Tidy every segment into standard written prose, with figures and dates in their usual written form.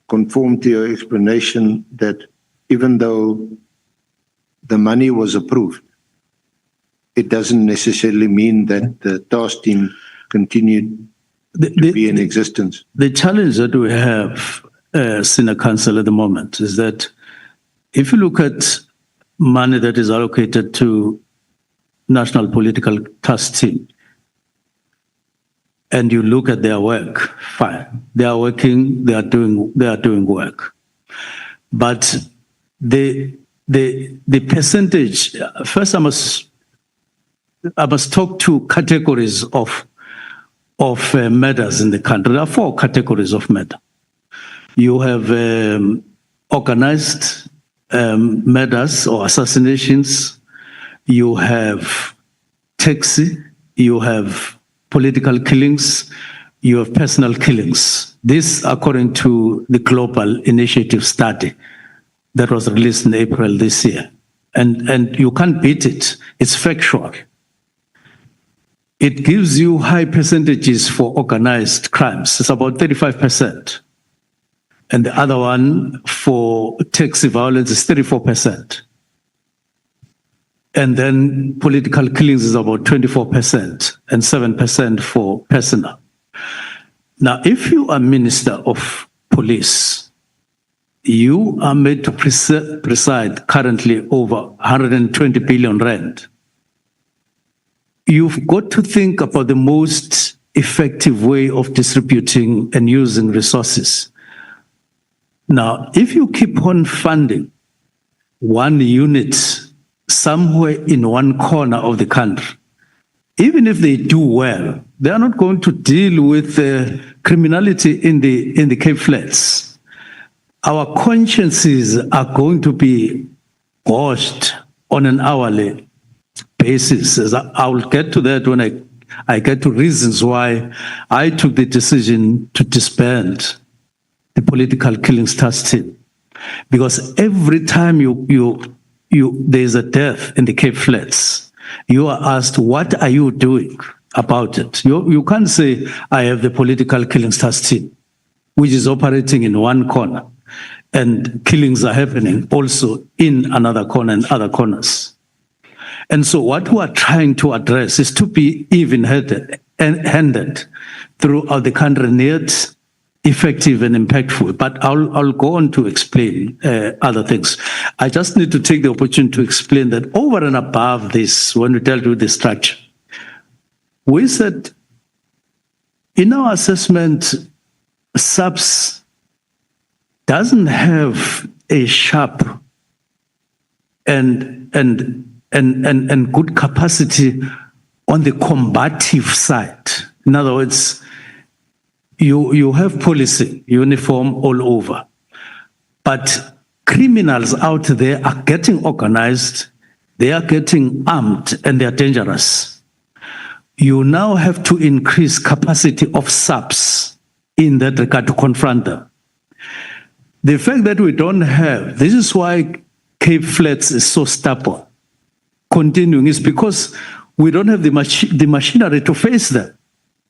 conform to your explanation that even though the money was approved, it doesn't necessarily mean that the task team continued to be in existence? The challenge that we have, Senior Council, at the moment is that if you look at money that is allocated to National Political Task Team, and you look at their work, fine. They are working, they are doing work. But the percentage, first I must talk to categories of matters in the country. There are 4 categories of matter. You have organized murders or assassinations. You have taxi. You have political killings, you have personal killings. This, according to the Global Initiative study that was released in April this year. And you can't beat it. It's factual. It gives you high percentages for organized crimes. It's about 35%. And the other one for taxi violence is 34%. And then political killings is about 24% and 7% for personal. Now, if you are Minister of Police, you are made to preside currently over 120 billion rand. You've got to think about the most effective way of distributing and using resources. Now, if you keep on funding one unit somewhere in one corner of the country, even if they do well, they are not going to deal with criminality in the Cape Flats. Our consciences are going to be washed on an hourly basis. As I will get to that when I get to reasons why I took the decision to disband the political killings task team. Because every time there's a death in the Cape Flats, you are asked, what are you doing about it? You can't say, I have the political killings task team, which is operating in one corner, and killings are happening also in another corner and other corners. And so what we are trying to address is to be even-handed throughout the country, yet effective and impactful. But I'll go on to explain other things. I just need to take the opportunity to explain that over and above this, when we dealt with the structure, we said in our assessment, SAPS doesn't have a sharp and good capacity on the combative side. In other words, you have policing, uniform all over, but criminals out there are getting organized, they are getting armed, and they are dangerous. You now have to increase capacity of SAPS in that regard to confront them. The fact that we don't have, this is why Cape Flats is so stubborn, continuing, is because we don't have the machinery to face them,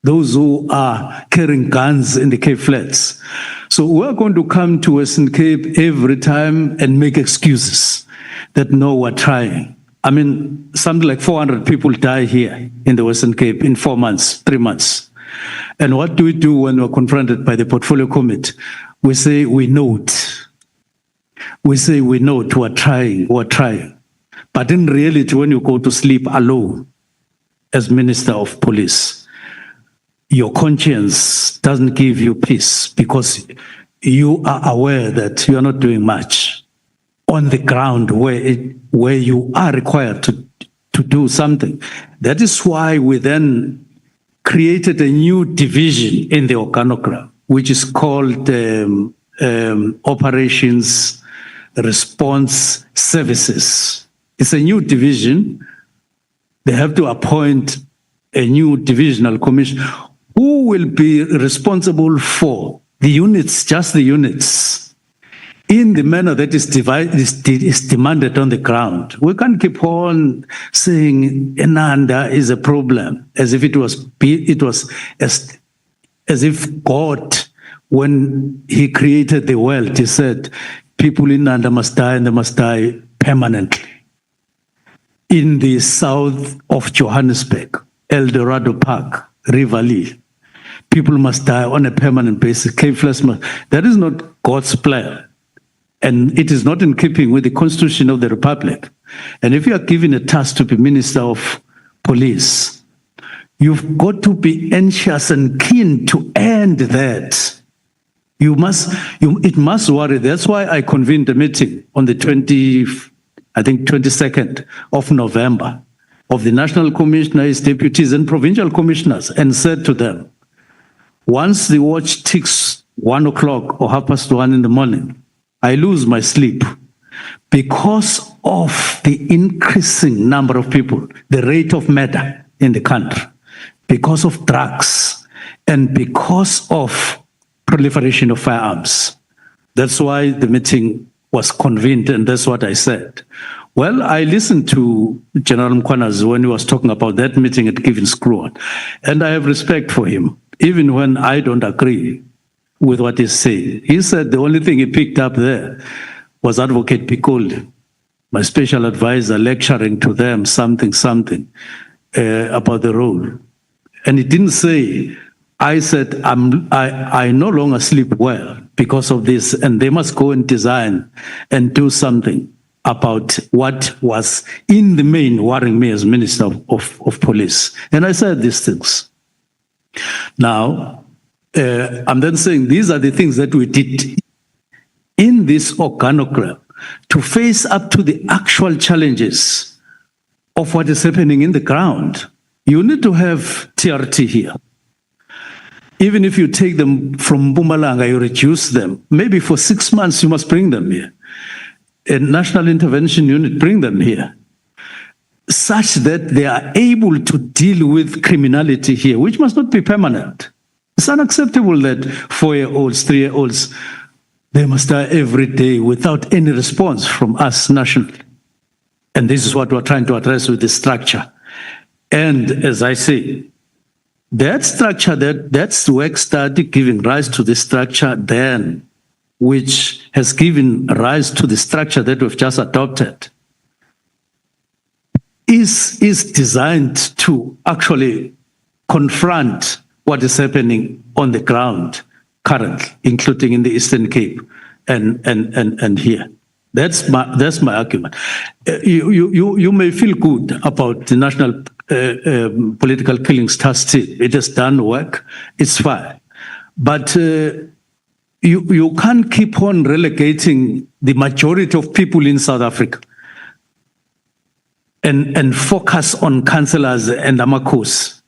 those who are carrying guns in the Cape Flats. So we're going to come to Western Cape every time and make excuses that no, we're trying. I mean, something like 400 people die here in the Western Cape in 4 months, 3 months. And what do we do when we're confronted by the portfolio committee? We say we note. We say we note, we're trying. But in reality, when you go to sleep alone as Minister of Police, your conscience doesn't give you peace because you are aware that you are not doing much on the ground where you are required to do something. That is why we then created a new division in the organogram, which is called Operations Response Services. It's a new division. They have to appoint a new divisional commission who will be responsible for the units, just the units, in the manner that is demanded on the ground. We can't keep on saying Enanda is a problem as if as if God when he created the world, he said, people in Nanda must die and they must die permanently. In the south of Johannesburg, El Dorado Park, Rivali, people must die on a permanent basis. That is not God's plan. And it is not in keeping with the Constitution of the Republic. And if you are given a task to be Minister of Police, you've got to be anxious and keen to end that. It must worry. That's why I convened a meeting on the 22nd of November of the National Commissioners, deputies, and provincial commissioners, and said to them, once the watch ticks 1 o'clock or 1:30 in the morning, I lose my sleep because of the increasing number of people, the rate of murder in the country, because of drugs, and because of proliferation of firearms. That's why the meeting was convened, and that's what I said. Well, I listened to General Mchunu when he was talking about that meeting at Given Screw, and I have respect for him, even when I don't agree with what he said. He said the only thing he picked up there was Advocate Piccoli, my special advisor, lecturing to them something about the role. And he didn't say, I said, I no longer sleep well because of this, and they must go and design and do something about what was in the main worrying me as Minister of Police. And I said these things. Now, I'm then saying these are the things that we did in this organogram to face up to the actual challenges of what is happening in the ground. You need to have TRT here. Even if you take them from Mpumalanga, you reduce them. Maybe for 6 months, you must bring them here. A national intervention unit, bring them here, such that they are able to deal with criminality here, which must not be permanent. It's unacceptable that 4-year-olds, 3-year-olds, they must die every day without any response from us nationally. And this is what we're trying to address with the structure. And as I say, that structure, that's the work study giving rise to the structure then, which has given rise to the structure that we've just adopted, is designed to actually confront what is happening on the ground currently, including in the Eastern Cape and here. That's my argument. You may feel good about the National Political Killings Task Team. It has done work. It's fine, but you can't keep on relegating the majority of people in South Africa and focus on councillors and amakos,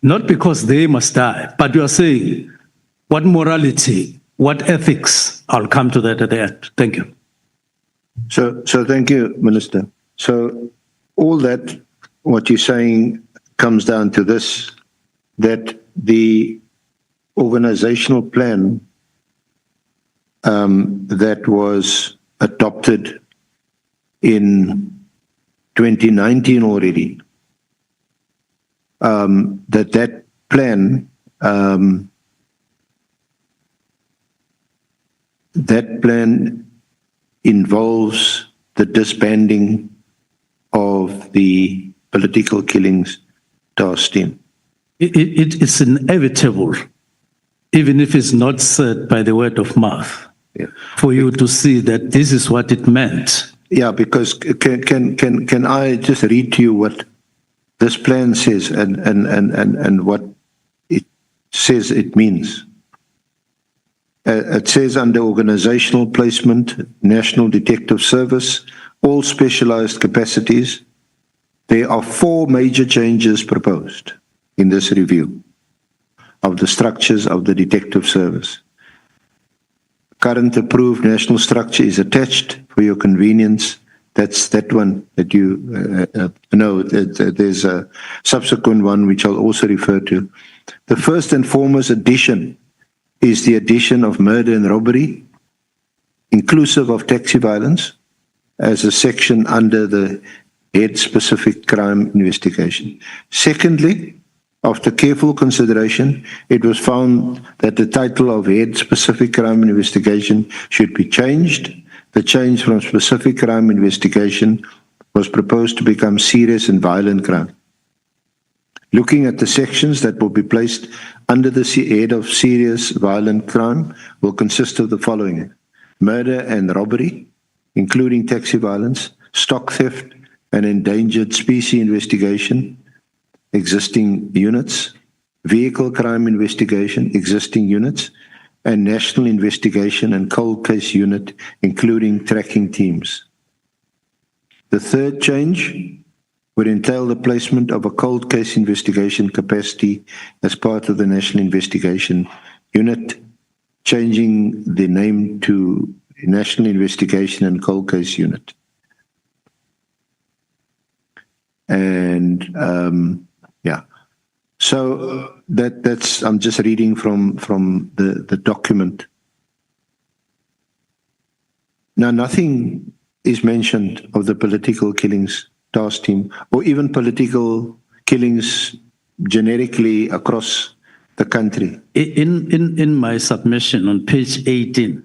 not because they must die, but you are saying what morality, what ethics. I'll come to that at the end. Thank you. So thank you, Minister. So all that, what you're saying comes down to this, that the organizational plan that was adopted in 2019 already, that plan involves the disbanding of the political killings task team. It's inevitable, even if it's not said by the word of mouth, for you to see that this is what it meant. Yeah, because can I just read to you what this plan says and what it says it means? It says under organizational placement, National Detective Service, all specialized capacities, there are 4 major changes proposed in this review of the structures of the Detective Service. Current approved national structure is attached for your convenience. That's that one that you know. There's a subsequent one which I'll also refer to. The first and foremost addition is the addition of murder and robbery, inclusive of taxi violence, as a section under the head specific crime investigation. Secondly, After careful consideration, it was found that the title of Head Specific Crime Investigation should be changed. The change from Specific Crime Investigation was proposed to become Serious and Violent Crime. Looking at the sections that will be placed under the head of Serious Violent Crime will consist of the following: murder and robbery, including taxi violence, stock theft and endangered species investigation, existing units, vehicle crime investigation, existing units, and national investigation and cold case unit, including tracking teams. The third change would entail the placement of a cold case investigation capacity as part of the national investigation unit, changing the name to National Investigation and Cold Case Unit. And yeah, so that's I'm just reading from the document. Now, nothing is mentioned of the political killings task team, or even political killings generically across the country. In my submission on page 18,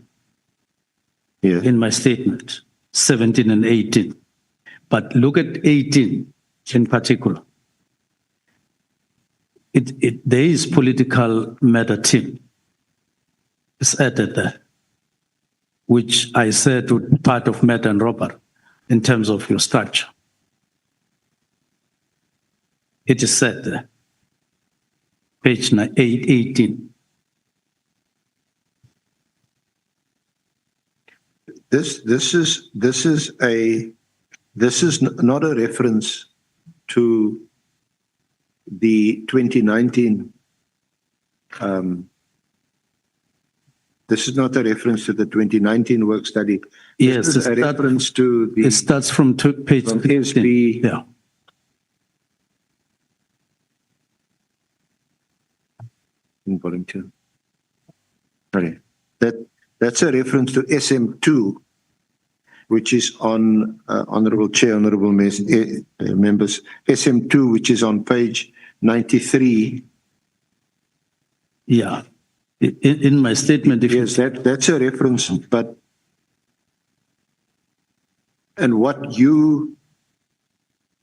Yes. in my statement, 17 and 18, but look at 18 in particular. There is political matter team. It's added there, which I said would be part of matter and robber in terms of your structure. It is said there, page 18. This is not a reference to the 2019. This is not a reference to the 2019 work study. Yes, This is a reference to the it starts from page from 15. SB. Yeah. in Wellington. Sorry. That's a reference to SM2, which is on Honorable Chair, Honorable members, SM2, which is on page 93. Yeah. In my statement, if Yes, that's a reference, but and what you,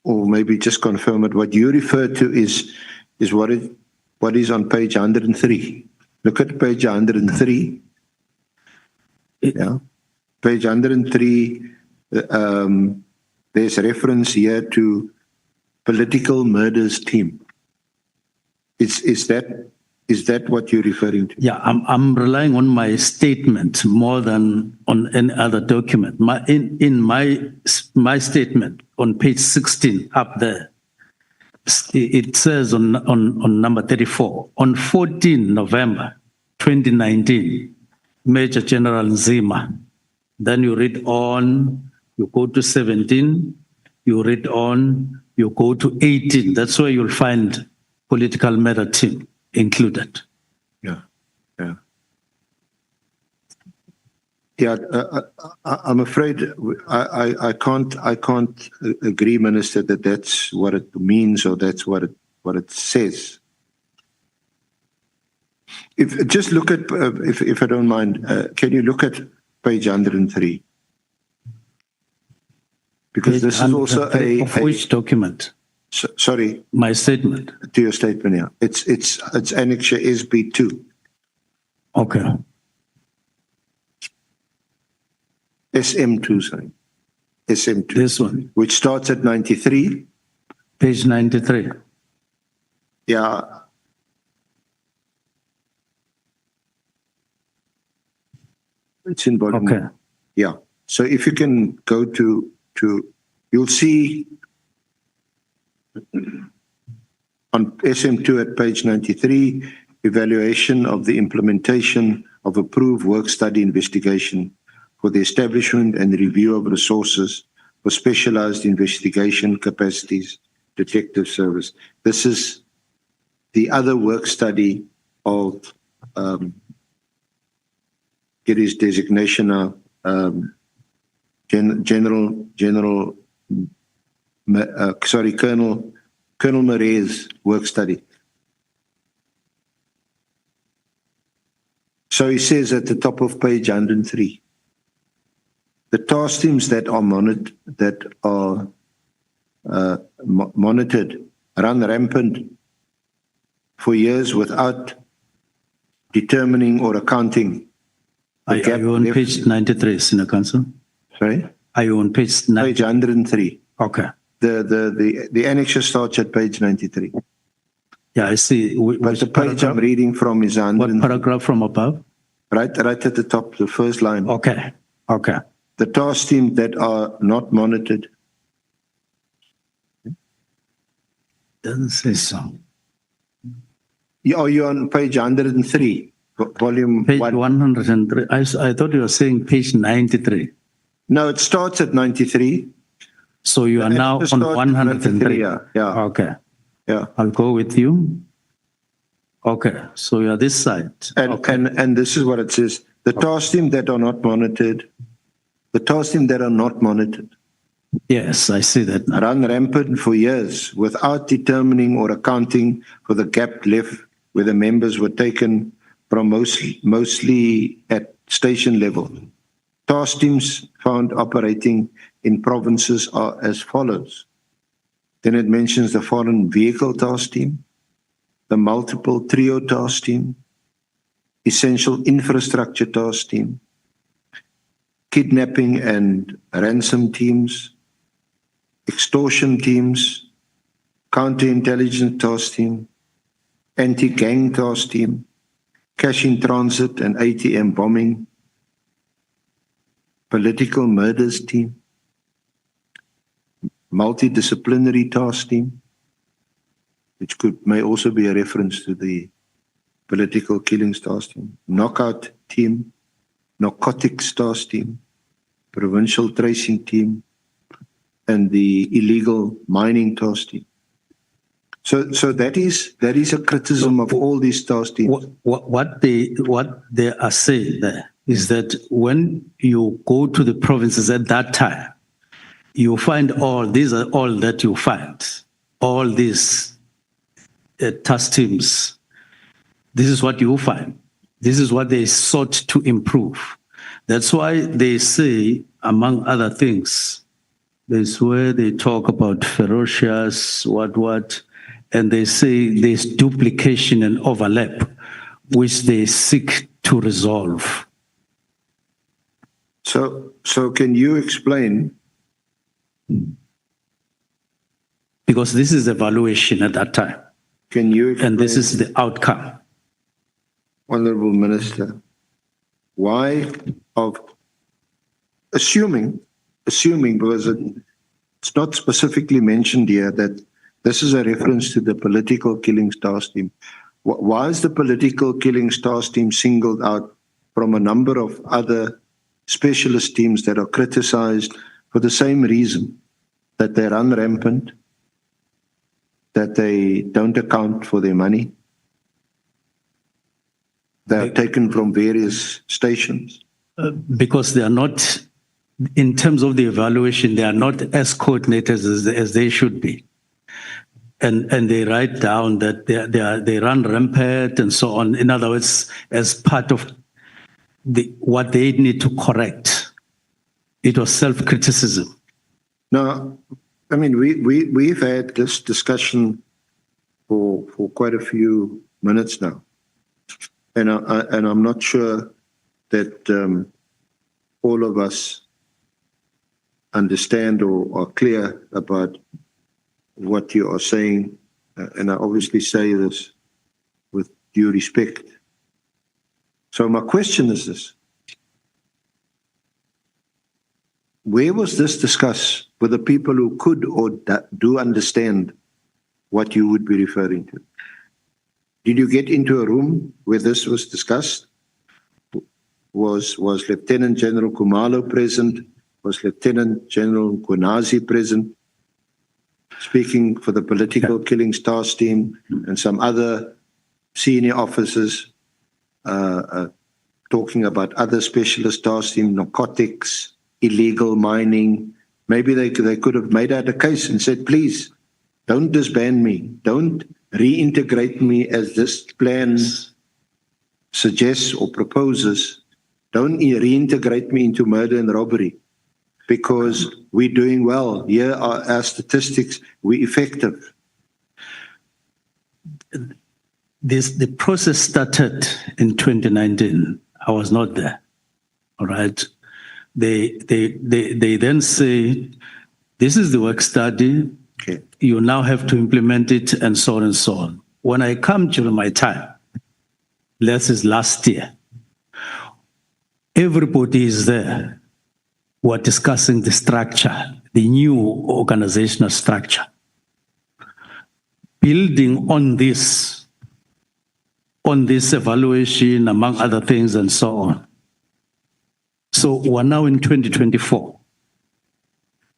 or maybe just confirm it, what you refer to is what is on page 103. Look at page 103. Yeah, page 103. There's reference here to political murders team. Is that what you're referring to? yeah, I'm relying on my statement more than on any other document. In my statement on page 16 up there, it says on number 34, on 14 November 2019, Major General Nzima. Then you read on, you go to 17, you read on, you go to 18. That's where you'll find political matter team included. Yeah. I'm afraid I can't agree, Minister, that that's what it means or that's what it says. If just look at if I don't mind, can you look at page 103? Because this is also of which document? Sorry, My statement. to your statement. Yeah, it's annexure SB2. Okay. SM2, sorry. SM2. This one, Which starts at 93. page 93. Yeah. It's in volume. Okay. Yeah. So if you can go to you'll see on SM2 at page 93, evaluation of the implementation of approved work study investigation for the establishment and review of resources for specialized investigation capacities, detective service. This is the other work study of get his designation now, Colonel Murray's work study. So he says at the top of page 103, the task teams that are monitored run rampant for years without determining or accounting. Are you on page 93, Senior Counsel? Sorry? Are you on page 93? Page 103. Okay. The annexure starts at page 93. Yeah, I see. But the page I'm reading from is 103. What paragraph from above? Right at the top, the first line. Okay. Okay. The task teams that are not monitored. Doesn't say so. Are you on page 103, volume Page 1? 103. I thought you were saying page 93. No, it starts at 93. So you are now on 103. Yeah. Okay. Yeah. I'll go with you. Okay. So you are this side. And this is what it says. The task team that are not monitored, Yes, I see that now. run rampant for years without determining or accounting for the gap left where the members were taken from mostly at station level. Task teams found operating in provinces are as follows. Then it mentions the foreign vehicle task team, the multiple trio task team, essential infrastructure task team, kidnapping and ransom teams, extortion teams, counterintelligence task team, anti-gang task team, cash in transit and ATM bombing, political murders team, multidisciplinary task team, which may also be a reference to the political killings task team, knockout team, narcotics task team, provincial tracing team, and the illegal mining task team. So that is a criticism of all these task teams. What they are saying there is that when you go to the provinces at that time, you find these are all that you find, all these task teams. This is what you find. This is what they sought to improve. That's why they say, among other things, there's where they talk about ferocious, and they say there's duplication and overlap, which they seek to resolve. So can you explain? Because this is evaluation at that time. Can you explain, and this is the outcome. Honorable Minister, why of assuming because it's not specifically mentioned here that this is a reference to the political killings task team. Why is the political killings task team singled out from a number of other specialist teams that are criticized for the same reason, that they run rampant, that they don't account for their money, they are taken from various stations? Because they are not, in terms of the evaluation, they are not as coordinated as they should be. And they write down that they run rampant and so on. In other words, as part of what they need to correct. It was self-criticism. No, I mean, we've had this discussion for quite a few minutes now. And I'm not sure that all of us understand or are clear about what you are saying. And I obviously say this with due respect. So my question is this. Where was this discussed with the people who could or do understand what you would be referring to? Did you get into a room where this was discussed? Was Lieutenant General Kumalo present? Was Lieutenant General Nkwenazi present? Speaking for the political killings task team and some other senior officers talking about other specialist task team, narcotics, illegal mining. Maybe they could have made out a case and said, please, don't disband me. Don't reintegrate me as this plan's suggests or proposes, don't reintegrate me into murder and robbery because we're doing well. Here are our statistics, we're effective. The process started in 2019. I was not there. All right. They then say, this is the work study. Okay. You now have to implement it, and so on and so on. When I come during my time, this is last year, everybody is there. We're discussing the structure, the new organizational structure. Building on this evaluation, among other things, and so on. So we're now in 2024.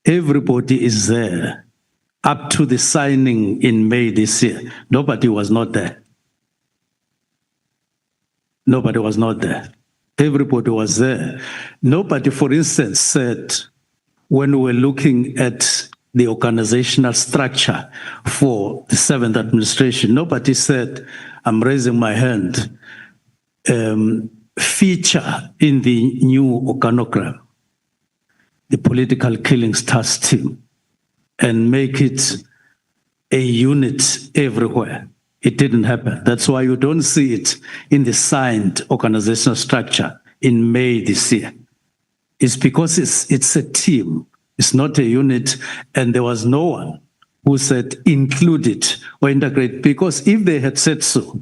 Everybody is there up to the signing in May this year. Nobody was not there. Nobody was not there. Everybody was there. Nobody, for instance, said, when we were looking at the organizational structure for the 7th administration, nobody said, I'm raising my hand, feature in the new organogram the political killings task team and make it a unit everywhere. It didn't happen. That's why you don't see it in the signed organizational structure in May this year. It's because it's a team. It's not a unit, and there was no one who said include it or integrate, because if they had said so,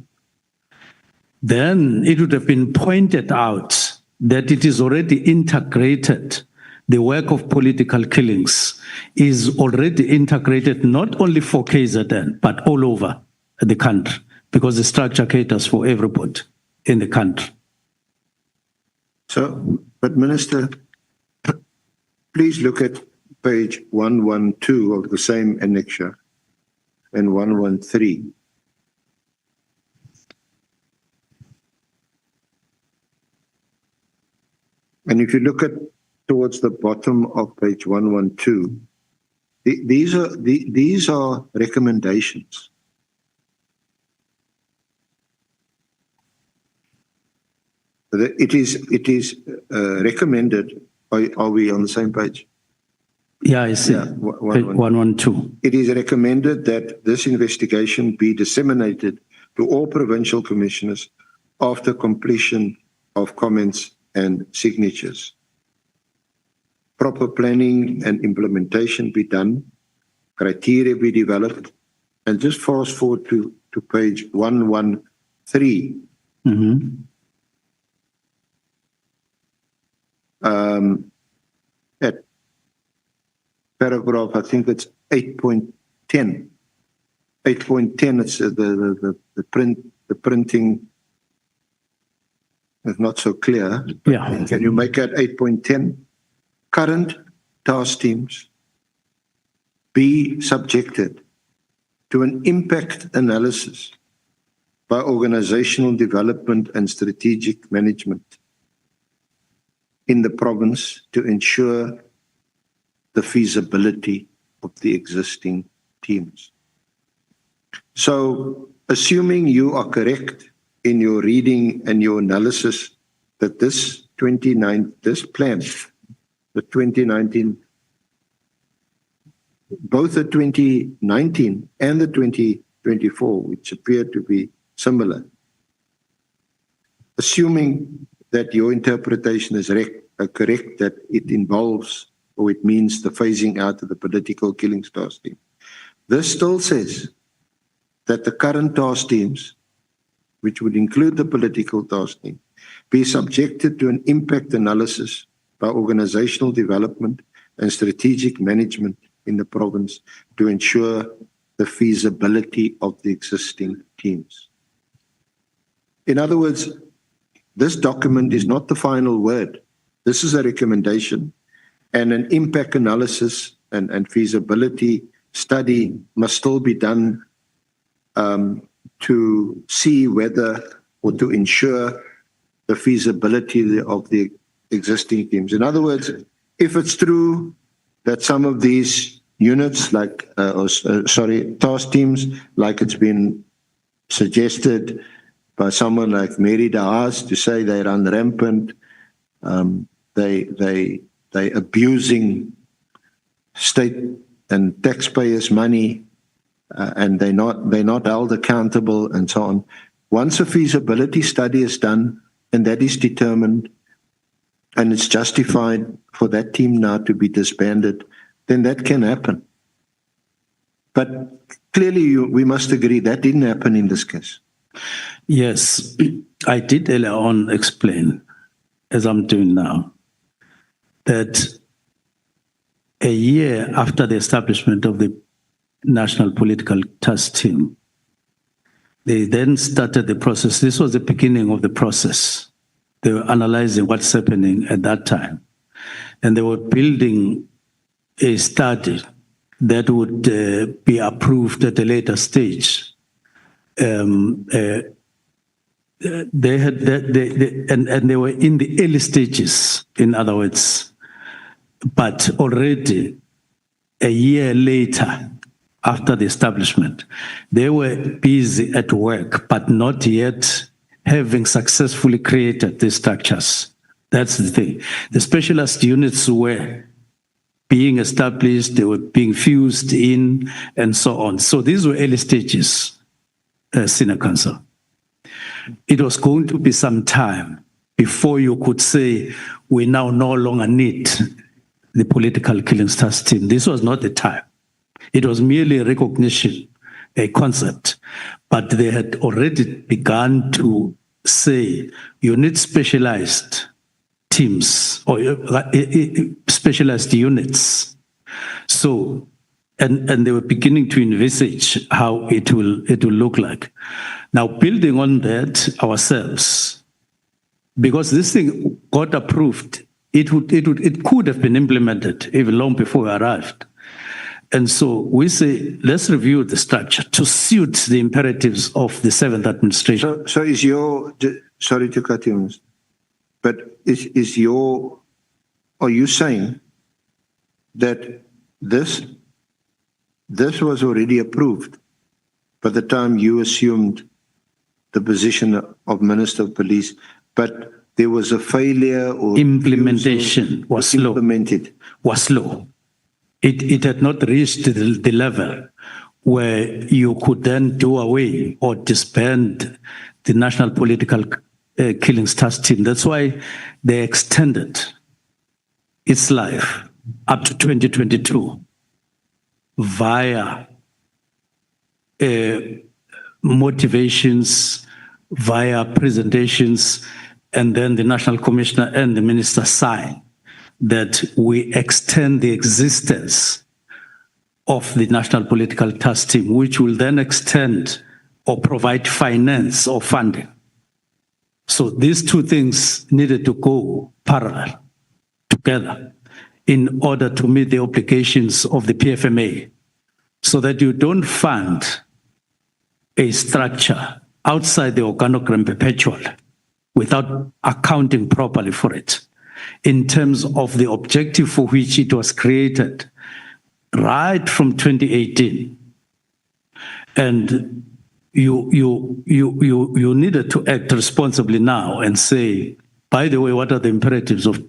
then it would have been pointed out that it is already integrated. The work of political killings is already integrated not only for KZN, but all over the country, because the structure caters for everybody in the country. So, but Minister, please look at page 112 of the same annexure and 113. And if you look at towards the bottom of page 112, these are recommendations. It is recommended. Are we on the same page? Yeah, I see. Yeah, 112. It is recommended that this investigation be disseminated to all provincial commissioners after completion of comments and signatures. Proper planning and implementation be done, criteria be developed, and just fast forward to page 113. Mm-hmm. At paragraph, I think it's 8.10. 8.10, it's the printing is not so clear. Yeah. Can you make it 8.10? Current task teams be subjected to an impact analysis by organizational development and strategic management in the province to ensure the feasibility of the existing teams. So, assuming you are correct in your reading and your analysis that this plan, the 2019, both the 2019 and the 2024, which appear to be similar, assuming that your interpretation is correct, that it involves or it means the phasing out of the political killings task team. This still says that the current task teams, which would include the political task team, be subjected to an impact analysis by organizational development and strategic management in the province to ensure the feasibility of the existing teams. In other words, this document is not the final word. This is a recommendation, and an impact analysis and feasibility study must still be done to see whether or to ensure the feasibility of the existing teams. In other words, if it's true that some of these units, task teams, like it's been suggested, by someone like Mary de Haas to say they run rampant, they abusing state and taxpayers' money, and they're not held accountable, and so on. Once a feasibility study is done and that is determined, and it's justified for that team now to be disbanded, then that can happen. But clearly, we must agree that didn't happen in this case. Yes, I did earlier on explain, as I'm doing now, that a year after the establishment of the National Political Task Team, they then started the process. This was the beginning of the process. They were analyzing what's happening at that time. And they were building a study that would be approved at a later stage. They were in the early stages, in other words, but already a year later, after the establishment, they were busy at work, but not yet having successfully created these structures. That's the thing. The specialist units were being established, they were being fused in, and so on. So these were early stages, Senior Counsel. It was going to be some time before you could say, we now no longer need the Political Killings Task Team. This was not the time. It was merely a recognition, a concept, but they had already begun to say you need specialized teams or specialized units. So, and they were beginning to envisage how it will look like. Now, building on that ourselves, because this thing got approved, it could have been implemented even long before we arrived. And so we say, let's review the structure to suit the imperatives of the seventh administration. So is your, sorry to cut you, but are you saying that this was already approved by the time you assumed the position of Minister of Police, but there was a failure or implementation was slow. Implemented was slow. It had not reached the level where you could then do away or disband the National Political Killings Task Team. That's why they extended its life up to 2022 via motivations, via presentations, and then the National Commissioner and the Minister sign that we extend the existence of the National Political Task Team, which will then extend or provide finance or funding. So these two things needed to go parallel together in order to meet the obligations of the PFMA, so that you don't fund a structure outside the organogram perpetually without accounting properly for it, in terms of the objective for which it was created right from 2018. And you needed to act responsibly now and say, by the way, what are the imperatives of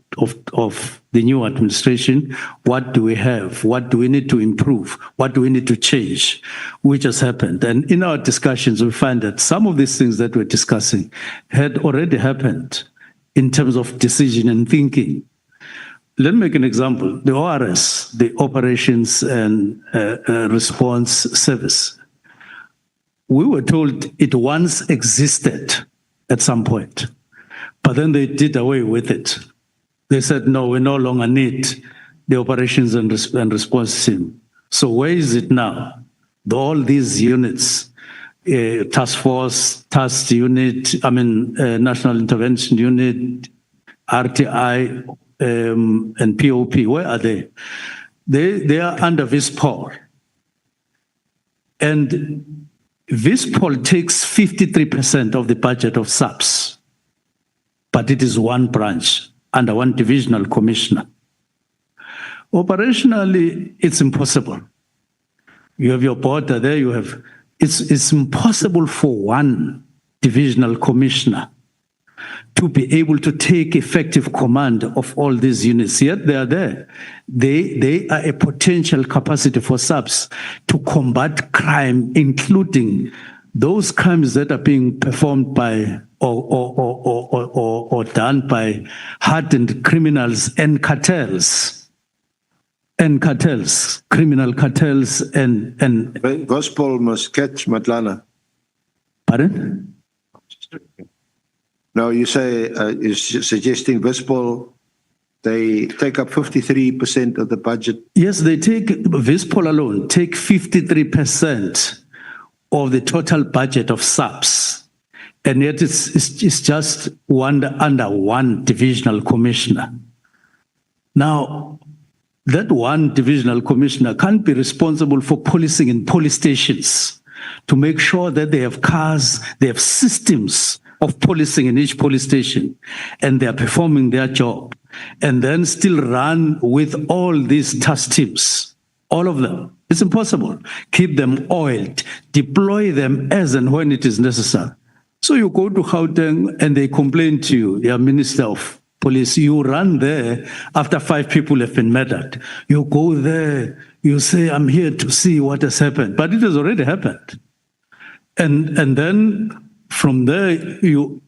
the new administration? What do we have? What do we need to improve? What do we need to change? Which has happened. And in our discussions, we find that some of these things that we're discussing had already happened in terms of decision and thinking. Let me make an example. The ORS, the Operations and Response Service, we were told it once existed at some point, but then they did away with it. They said, no, we no longer need the Operations and Response Team. So where is it now? All these units, Task Force, Task Unit, National Intervention Unit, RTI, and POP, where are they? They are under VISPOL. And VISPOL takes 53% of the budget of SAPS, but it is one branch under one divisional commissioner. Operationally, it's impossible. You have your border there, it's impossible for one divisional commissioner to be able to take effective command of all these units. Yet they are there. They are a potential capacity for SAPS to combat crime, including those crimes that are being performed by or done by hardened criminals and cartels. Criminal cartels and Gospel must catch Matlana. Pardon? Now you say, you're suggesting Vispol, they take up 53% of the budget. Yes, they take, Vispol alone, take 53% of the total budget of SAPS. And yet it's just under one divisional commissioner. Now, that one divisional commissioner can't be responsible for policing in police stations to make sure that they have cars, they have systems of policing in each police station, and they are performing their job, and then still run with all these task teams, all of them. It's impossible. Keep them oiled, deploy them as and when it is necessary. So you go to Gauteng and they complain to you, your Minister of Police, you run there after 5 people have been murdered. You go there, you say, I'm here to see what has happened, but it has already happened. And then from there,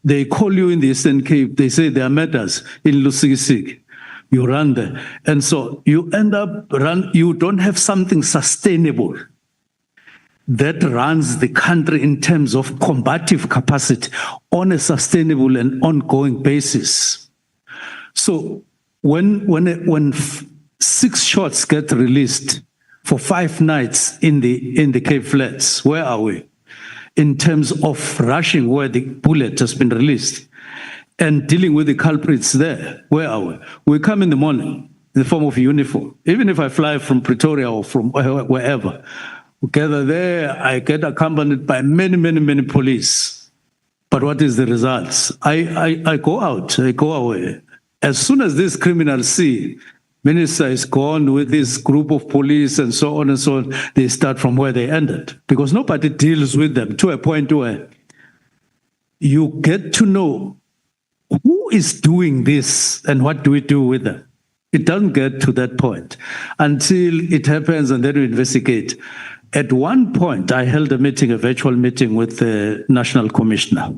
they call you in the Eastern Cape, they say there are matters in Lusikisiki. You run there. And so you end up you don't have something sustainable that runs the country in terms of combative capacity on a sustainable and ongoing basis. So when 6 shots get released for 5 nights in the Cape Flats, where are we? In terms of rushing where the bullet has been released and dealing with the culprits there, where are we? We come in the morning in the form of uniform. Even if I fly from Pretoria or from wherever, we gather there, I get accompanied by many police. But what is the results? I go out, I go away. As soon as these criminals see Minister is gone with this group of police and so on and so on, they start from where they ended, because nobody deals with them to a point where you get to know who is doing this and what do we do with them. It doesn't get to that point until it happens, and then we investigate. At one point, I held a virtual meeting with the National Commissioner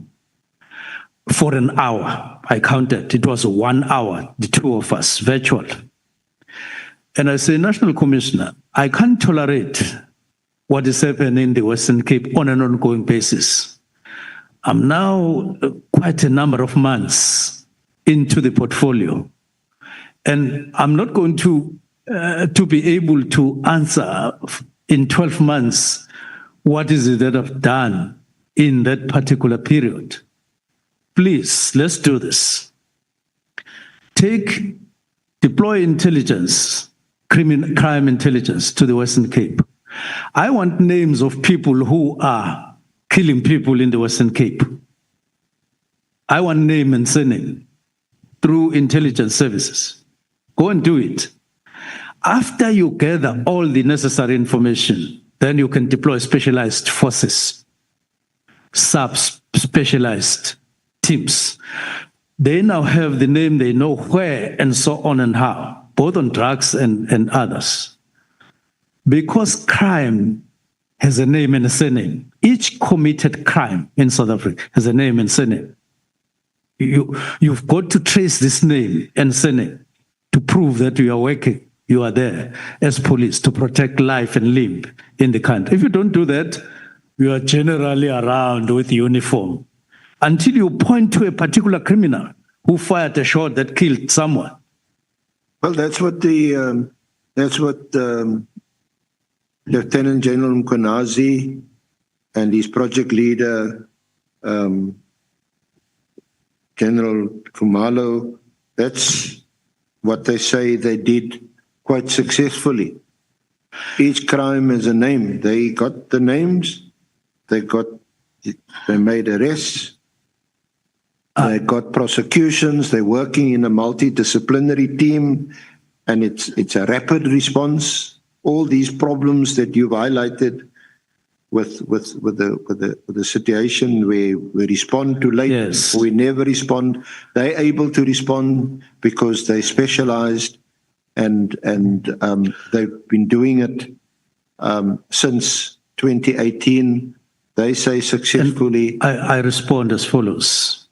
for an hour. I counted. It was 1 hour, the two of us, virtual. And I say, National Commissioner, I can't tolerate what is happening in the Western Cape on an ongoing basis. I'm now quite a number of months into the portfolio, and I'm not going to be able to answer in 12 months what is it that I've done in that particular period. Please, let's do this. Deploy intelligence, crime intelligence to the Western Cape. I want names of people who are killing people in the Western Cape. I want name and surname through intelligence services. Go and do it. After you gather all the necessary information, then you can deploy specialized forces, sub-specialized teams. They now have the name, they know where and so on and how, both on drugs and others. Because crime has a name and a surname. Each committed crime in South Africa has a name and surname. You've got to trace this name and surname to prove that you are working, you are there as police to protect life and limb in the country. If you don't do that, you are generally around with uniform until you point to a particular criminal who fired a shot that killed someone. Well, that's what Lieutenant General Mkhonazi and his project leader, General Khumalo, that's what they say they did quite successfully. Each crime has a name. They got the names, they made arrests, they got prosecutions, they're working in a multidisciplinary team, and it's a rapid response. All these problems that you've highlighted, with the situation where we respond too late, Yes. we never respond. They're able to respond because they specialized, and they've been doing it since 2018. They say successfully. I respond as follows.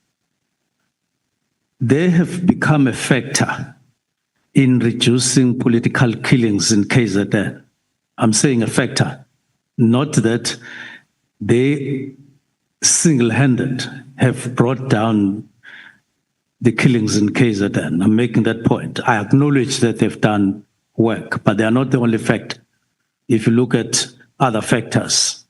They have become a factor in reducing political killings in KZN. I'm saying a factor, not that they single-handed have brought down the killings in KZN. I'm making that point. I acknowledge that they've done work, but they are not the only factor. If you look at other factors.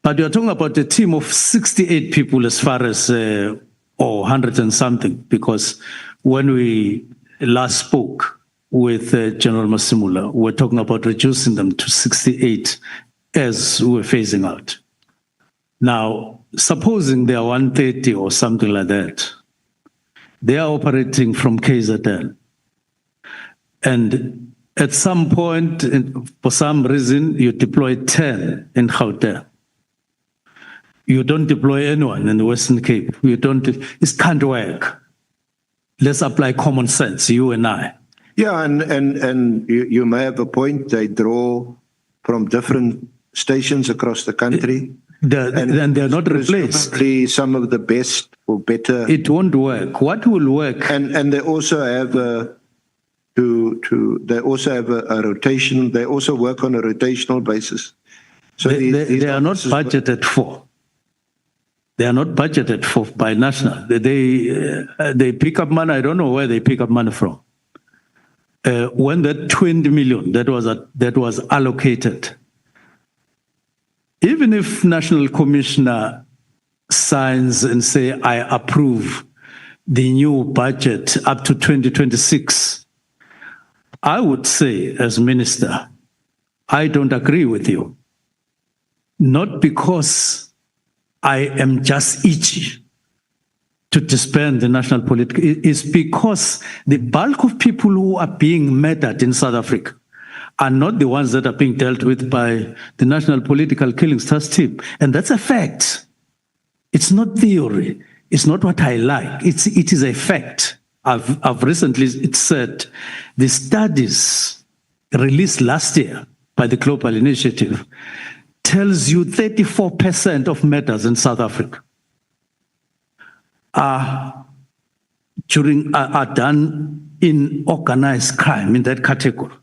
But you're talking about a team of 68 people as far as, or 100 and something, because when we last spoke with General Masimula, we're talking about reducing them to 68 as we were phasing out. Now, supposing they are 130 or something like that, they are operating from KZN. And at some point, for some reason, you deploy 10 in Gauteng. You don't deploy anyone in the Western Cape. It can't work. Let's apply common sense, you and I. Yeah, and you may have a point. They draw from different stations across the country. And they're not replaced. Some of the best or better. It won't work. What will work? And they also have they also have a rotation. They also work on a rotational basis. So they are not budgeted for. They are not budgeted for by national. They pick up money. I don't know where they pick up money from. When that 20 million that was allocated, even if National Commissioner signs and say, I approve the new budget up to 2026, I would say as minister, I don't agree with you. Not because I am just itchy to disband the national political. It's because the bulk of people who are being murdered in South Africa are not the ones that are being dealt with by the National Political Killings Task Team. And that's a fact. It's not theory. It's not what I like. It is a fact. I've recently said the studies released last year by the Global Initiative tells you 34% of murders in South Africa are done in organized crime in that category.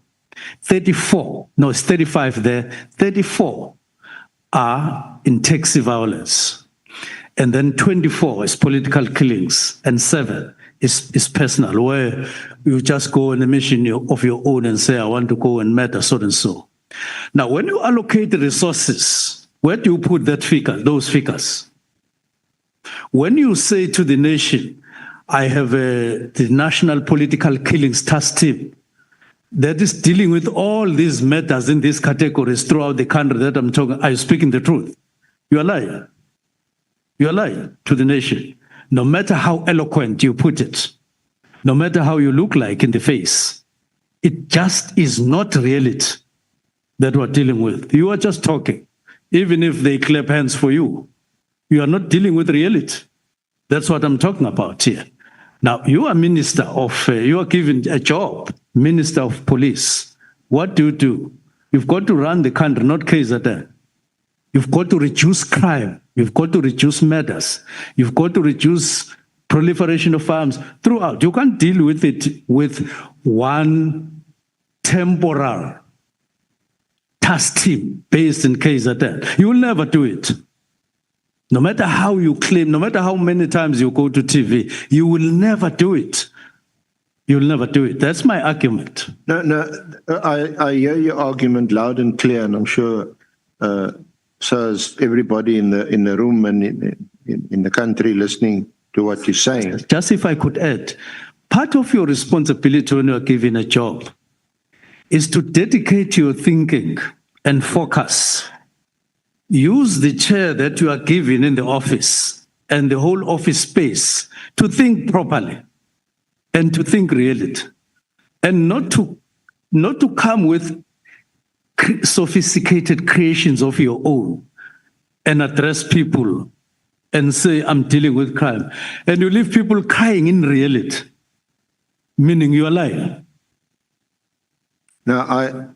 34, no, it's 35 there. 34 are in taxi violence. And then 24 is political killings, and 7 is personal, where you just go on a mission of your own and say, I want to go and murder so and so. Now, when you allocate the resources, where do you put those figures? When you say to the nation, I have the National Political Killings Task Team that is dealing with all these matters in these categories throughout the country that I'm talking, are you speaking the truth? You are lying. You are lying to the nation. No matter how eloquent you put it, no matter how you look like in the face, it just is not reality that we're dealing with. You are just talking. Even if they clap hands for you, you are not dealing with reality. That's what I'm talking about here. Now, you are minister of, you are given a job, minister of police. What do? You've got to run the country, not KZN. You've got to reduce crime. You've got to reduce murders. You've got to reduce proliferation of arms throughout. You can't deal with it with one temporal task team based in KZN. You will never do it. No matter how you claim, no matter how many times you go to TV, you will never do it. You will never do it. That's my argument. No, I hear your argument loud and clear, and I'm sure so is everybody in the room and in the country listening to what you're saying. Just if I could add, part of your responsibility when you're given a job is to dedicate your thinking and focus. Use the chair that you are given in the office and the whole office space to think properly and to think reality, and not to come with sophisticated creations of your own and address people and say, I'm dealing with crime. And you leave people crying in reality, meaning you are lying. Now,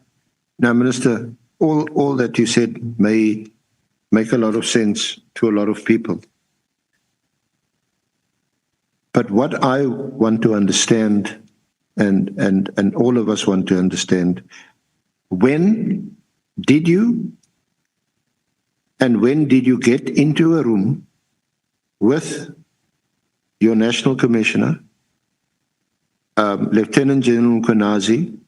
Minister, all that you said may make a lot of sense to a lot of people. But what I want to understand, and all of us want to understand, when did you get into a room with your National Commissioner, Lieutenant General Mchunu,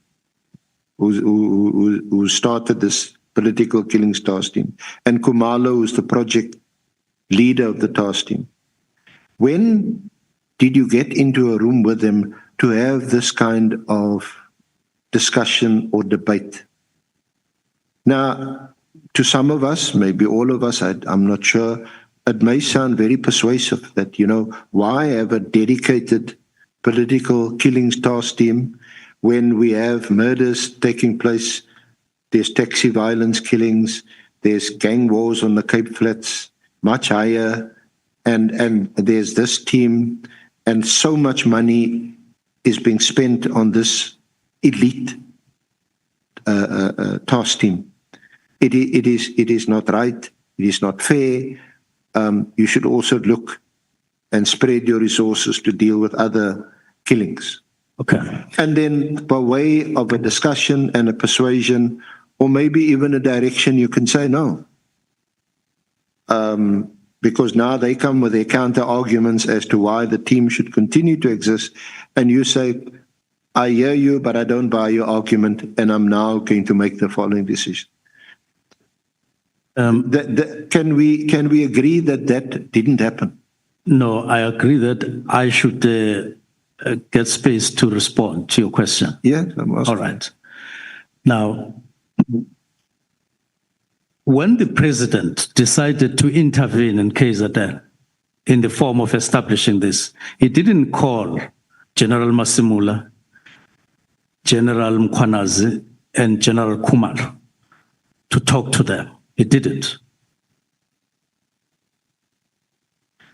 who started this political killings task team, and Khumalo, who's the project leader of the task team? When did you get into a room with them to have this kind of discussion or debate? Now, to some of us, maybe all of us, I'm not sure, it may sound very persuasive that, why have a dedicated political killings task team when we have murders taking place? There's taxi violence killings, there's gang wars on the Cape Flats, much higher, and there's this team, and so much money is being spent on this elite task team. It is not right. It is not fair. You should also look and spread your resources to deal with other killings. Okay. And then by way of a discussion and a persuasion, or maybe even a direction, you can say no. Because now they come with their counter arguments as to why the team should continue to exist. And you say, I hear you, but I don't buy your argument, and I'm now going to make the following decision. Can we agree that didn't happen? No, I agree that I should get space to respond to your question. Yeah, I'm asking. All right. Now, when the president decided to intervene in KZN in the form of establishing this, he didn't call General Masimula, General Mkhwanazi, and General Kumar to talk to them. He didn't.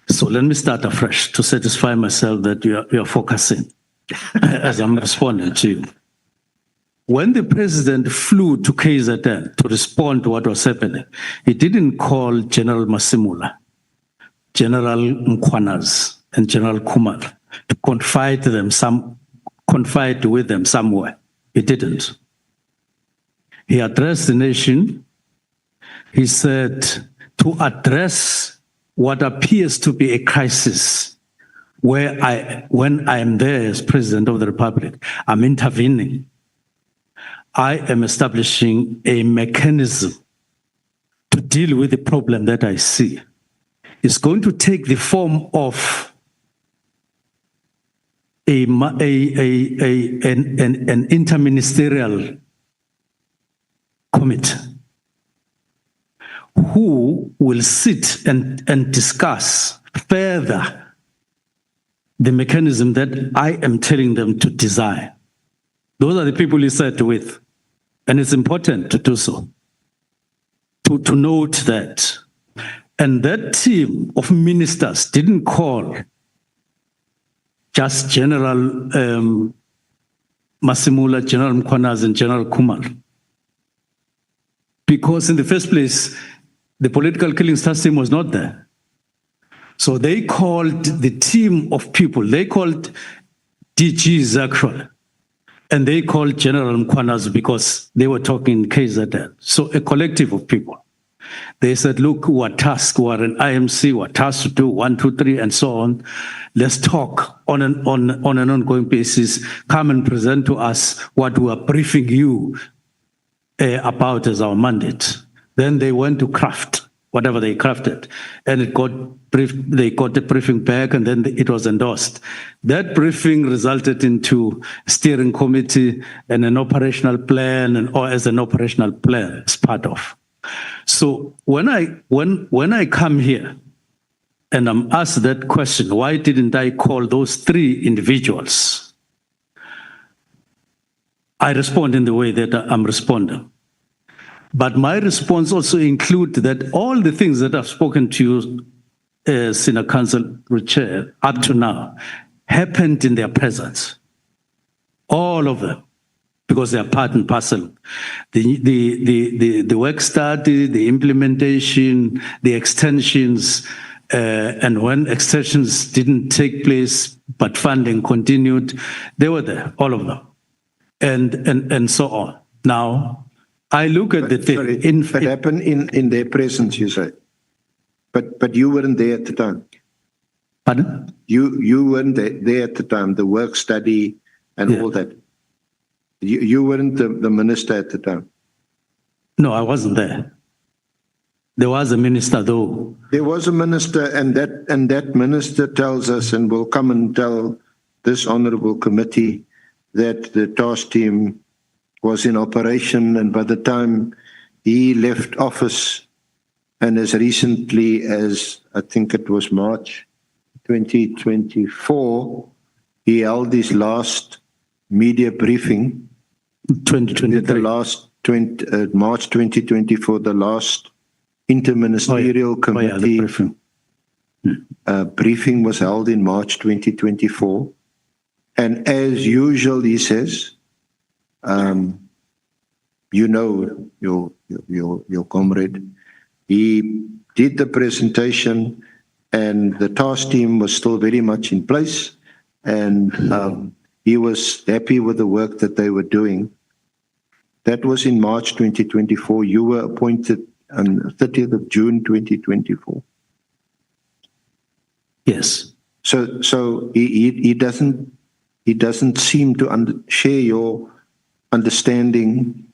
So let me start afresh to satisfy myself that you are focusing as I'm responding to you. When the president flew to KZN to respond to what was happening, he didn't call General Masimula, General Mkhwanazi, and General Kumar to confide with them somewhere. He didn't. He addressed the nation. He said, to address what appears to be a crisis, when I am there as President of the Republic, I'm intervening. I am establishing a mechanism to deal with the problem that I see. It's going to take the form of an interministerial committee who will sit and discuss further the mechanism that I am telling them to design. Those are the people he sat with. And it's important to do so, to note that. And that team of ministers didn't call just General Masimula, General Mkhwanazi, and General Kumar. Because in the first place, the political killings task team was not there. So they called the team of people, they called DGs actually, and they called General Mkhwanazi because they were talking in KZN. So a collective of people. They said, look, we're tasked, we're an IMC, we're tasked to do 1, 2, 3, and so on. Let's talk on an ongoing basis. Come and present to us what we are briefing you about as our mandate. Then they went to craft whatever they crafted, and it got briefed. They got the briefing back, and then it was endorsed. That briefing resulted into a steering committee and an operational plan, or as an operational plan as part of. So when I come here and I'm asked that question, why didn't I call those 3 individuals? I respond in the way that I'm responding. But my response also include that all the things that I've spoken to you, Senior Council Chair, up to now, happened in their presence. All of them, because they are part and parcel. The work study, the implementation, the extensions, and when extensions didn't take place, but funding continued, they were there, all of them, and so on. Now, I look at the thing. Sorry, it happened in their presence, you say. But you weren't there at the time. Pardon? You weren't there at the time, the work study and all that. You weren't the minister at the time. No, I wasn't there. There was a minister, though. There was a minister, and that minister tells us, and will come and tell this honourable committee, that the task team was in operation, and by the time he left office, and as recently as I think it was March 2024, he held his last media briefing. 2023. The last March 2024, the last interministerial committee briefing was held in March 2024, and as usual, he says, you know, your comrade, he did the presentation, and the task team was still very much in place, and he was happy with the work that they were doing. That was in March 2024. You were appointed on 30th of June 2024. Yes. So he doesn't seem to share your understanding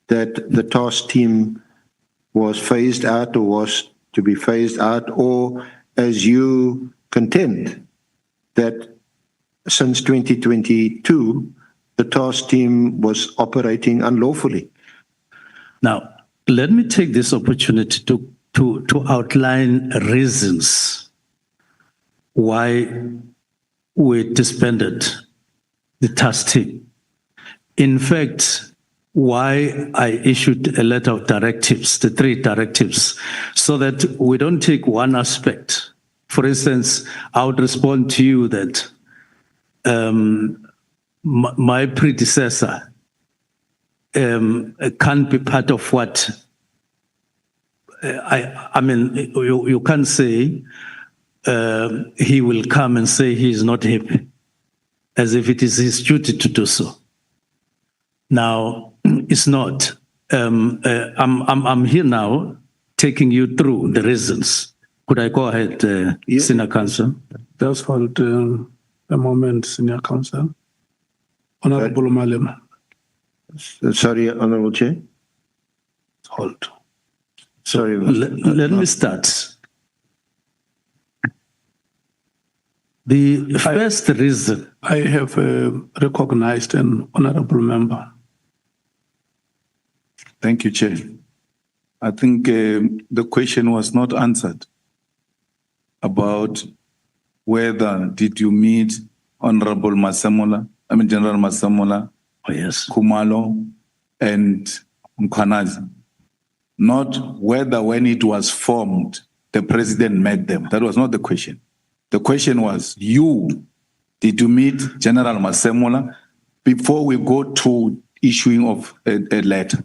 that the task team was phased out or was to be phased out, or as you contend that since 2022 the task team was operating unlawfully. Now, let me take this opportunity to outline reasons why we disbanded the task team. In fact, why I issued a letter of directives, the 3 directives, so that we don't take one aspect. For instance, I would respond to you that my predecessor can't be part of what I mean, you can't say he will come and say he is not happy, as if it is his duty to do so. Now, it's not. I'm here now taking you through the reasons. Could I go ahead, Senior Counsel? Just hold a moment, Senior Counsel. Honorable Malema. Sorry, Honourable Chair. Hold. Sorry. Let me start. The first reason. I have recognized an honorable member. Thank you, Chair. I think the question was not answered about whether did you meet Honorable General Masemola, Oh, yes. Khumalo, and Mkhwanazi. Not whether when it was formed, the president met them. That was not the question. The question was, did you meet General Masemola before we go to issuing of a letter?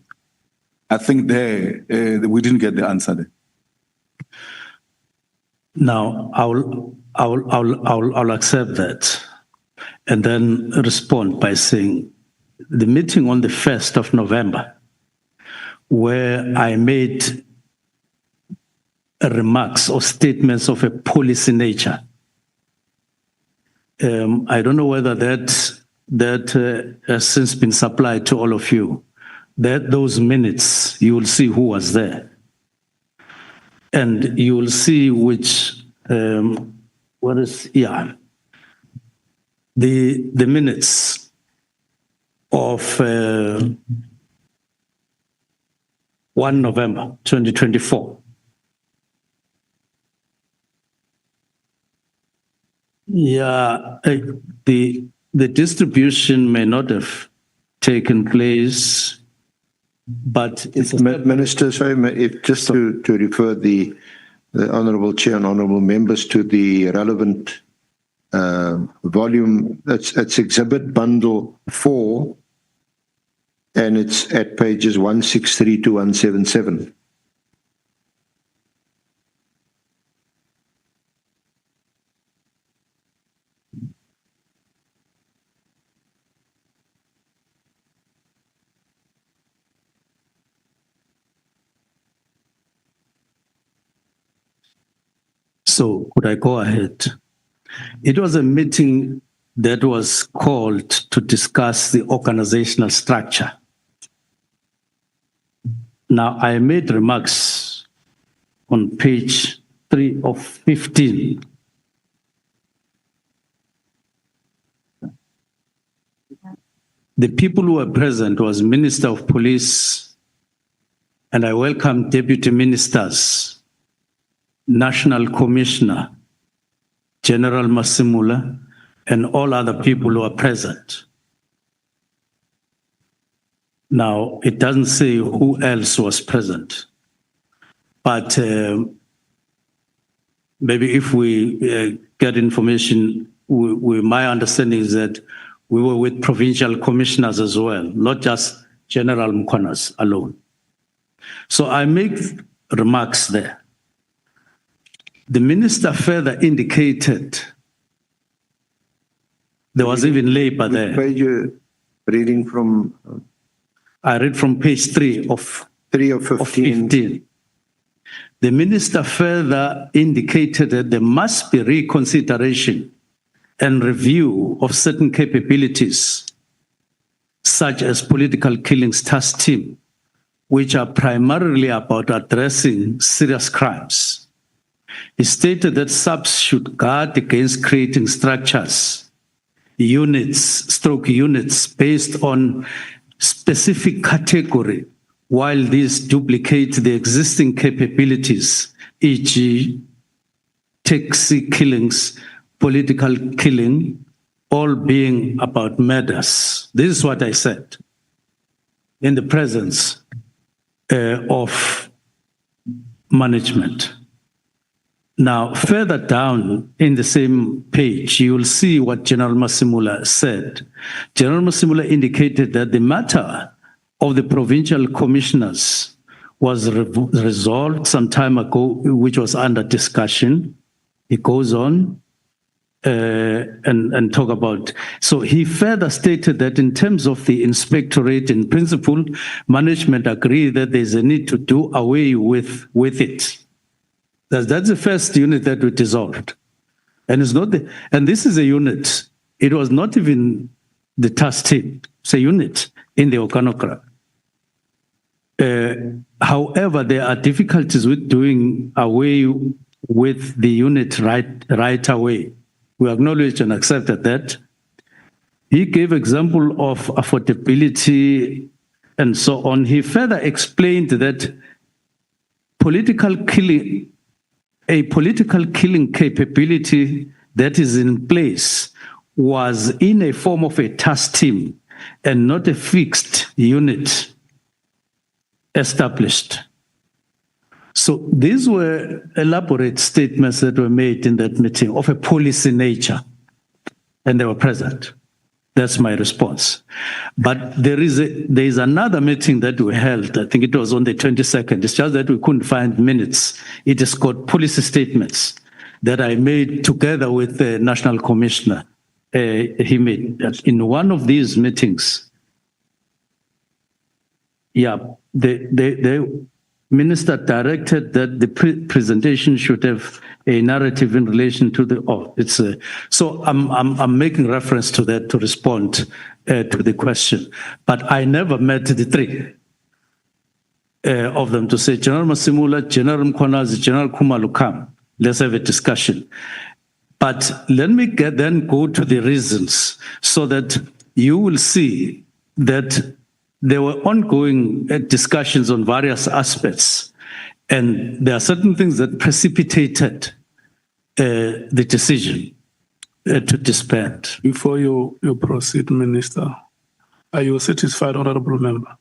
I think there we didn't get the answer there. Now, I'll accept that and then respond by saying the meeting on the 1st of November, where I made remarks or statements of a policy nature. I don't know whether that has since been supplied to all of you. Those minutes, you will see who was there. And you will see which, the minutes of 1 November 2024. Yeah, the distribution may not have taken place but it's a Minister, sorry, just to refer the Honourable Chair and Honourable Members to the relevant volume, that's Exhibit Bundle 4, and it's at pages 163 to 177. So could I go ahead? It was a meeting that was called to discuss the organizational structure. Now, I made remarks on page 3 of 15. The people who were present was Minister of Police, and I welcome Deputy Ministers, National Commissioner, General Masimula, and all other people who are present. Now, it doesn't say who else was present, but maybe if we get information, my understanding is that we were with provincial commissioners as well, not just General Mkhuna's alone. So I make remarks there. The minister further indicated there was even labor there. Which page you reading from? I read from page 3 of 3 of 15. 15. The minister further indicated that there must be reconsideration and review of certain capabilities, such as political killings task team, which are primarily about addressing serious crimes. He stated that subs should guard against creating structures, units based on specific category, while these duplicate the existing capabilities, e.g. taxi killings, political killing, all being about murders. This is what I said in the presence of management. Now, further down in the same page, you will see what General Masimula said. General Masimula indicated that the matter of the provincial commissioners was resolved some time ago, which was under discussion. He goes on and talk about. So he further stated that in terms of the inspectorate, in principle, management agreed that there's a need to do away with it. That's the first unit that we dissolved. And it's not and this is a unit. It was not even the task team. It's a unit in the organogram. However, there are difficulties with doing away with the unit right away. We acknowledge and accepted that. He gave example of affordability and so on. He further explained that a political killing capability that is in place was in a form of a task team and not a fixed unit established. So these were elaborate statements that were made in that meeting of a policy nature, and they were present. That's my response. But there is another meeting that we held. I think it was on the 22nd. It's just that we couldn't find minutes. It is called policy statements that I made together with the National Commissioner. He made in one of these meetings. Yeah, the minister directed that the presentation should have a narrative in relation to the so I'm making reference to that to respond to the question, but I never met the three of them to say General Masimula, General Mkhwana, General Khumalo, come, let's have a discussion. But let me then go to the reasons so that you will see that there were ongoing discussions on various aspects, and there are certain things that precipitated the decision to disband. Before you proceed, Minister, are you satisfied, Honorable Member?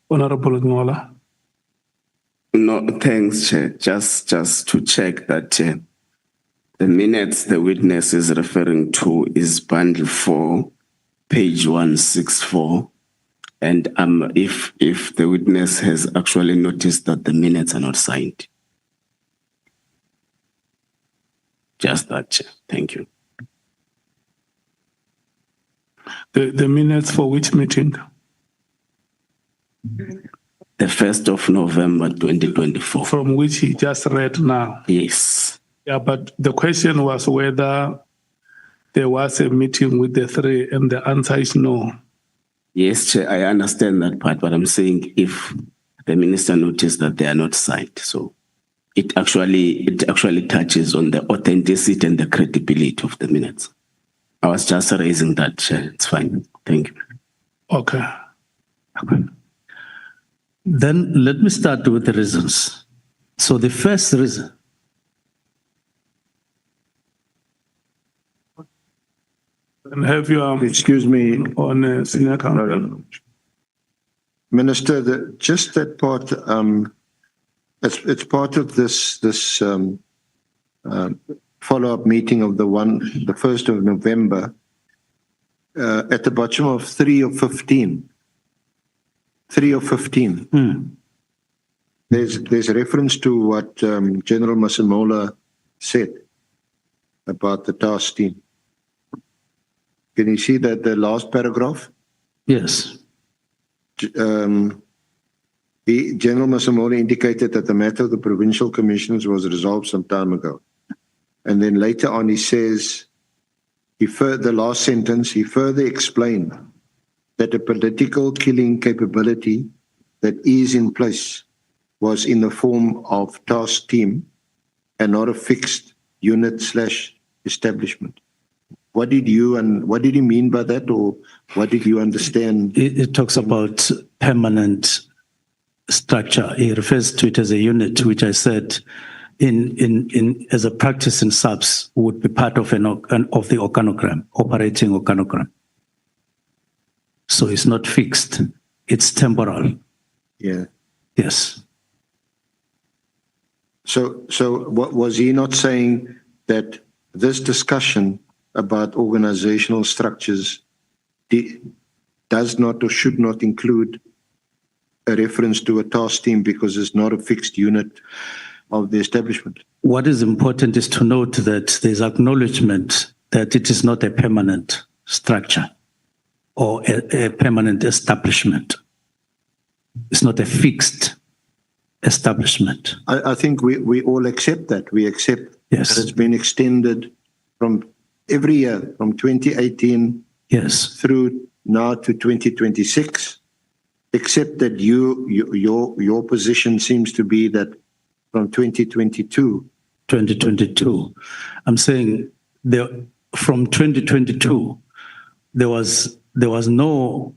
Honorable Ngola. No, thanks, Chair. Just to check that the minutes the witness is referring to is bundle 4, page 164. And if the witness has actually noticed that the minutes are not signed. Just that, Chair. Thank you. The minutes for which meeting? The 1st of November, 2024. From which he just read now. Yes. Yeah, but the question was whether there was a meeting with the three, and the answer is no. Yes, Chair, I understand that part, but I'm saying if the minister noticed that they are not signed, so it actually touches on the authenticity and the credibility of the minutes. I was just raising that, Chair. It's fine. Thank you. Okay. Then let me start with the reasons. So the first reason, And have you Excuse me, on senior counsel? no. Minister, just that part, it's part of this follow-up meeting of the 1st of November, at the bottom of 3 of 15. 3 of 15. There's a reference to what General Masemola said about the task team. Can you see that the last paragraph? yes. General Masemola indicated that the matter of the provincial commissioners was resolved some time ago. And then later on he says, the last sentence, he further explained that the political killing capability that is in place was in the form of task team and not a fixed unit/establishment. What did he mean by that, or what did you understand? It talks about permanent structure. He refers to it as a unit, which I said in as a practice in subs would be part of of the organogram, operating organogram. So it's not fixed, it's temporal. Yeah. Yes. So what was he not saying that this discussion about organizational structures does not or should not include a reference to a task team because it's not a fixed unit of the establishment? What is important is to note that there's acknowledgement that it is not a permanent structure or a permanent establishment. It's not a fixed establishment. I think we all accept that. We accept Yes. that it's been extended from every year, from 2018 Yes. through now to 2026, except that your position seems to be that from 2022. 2022. I'm saying from 2022, there was no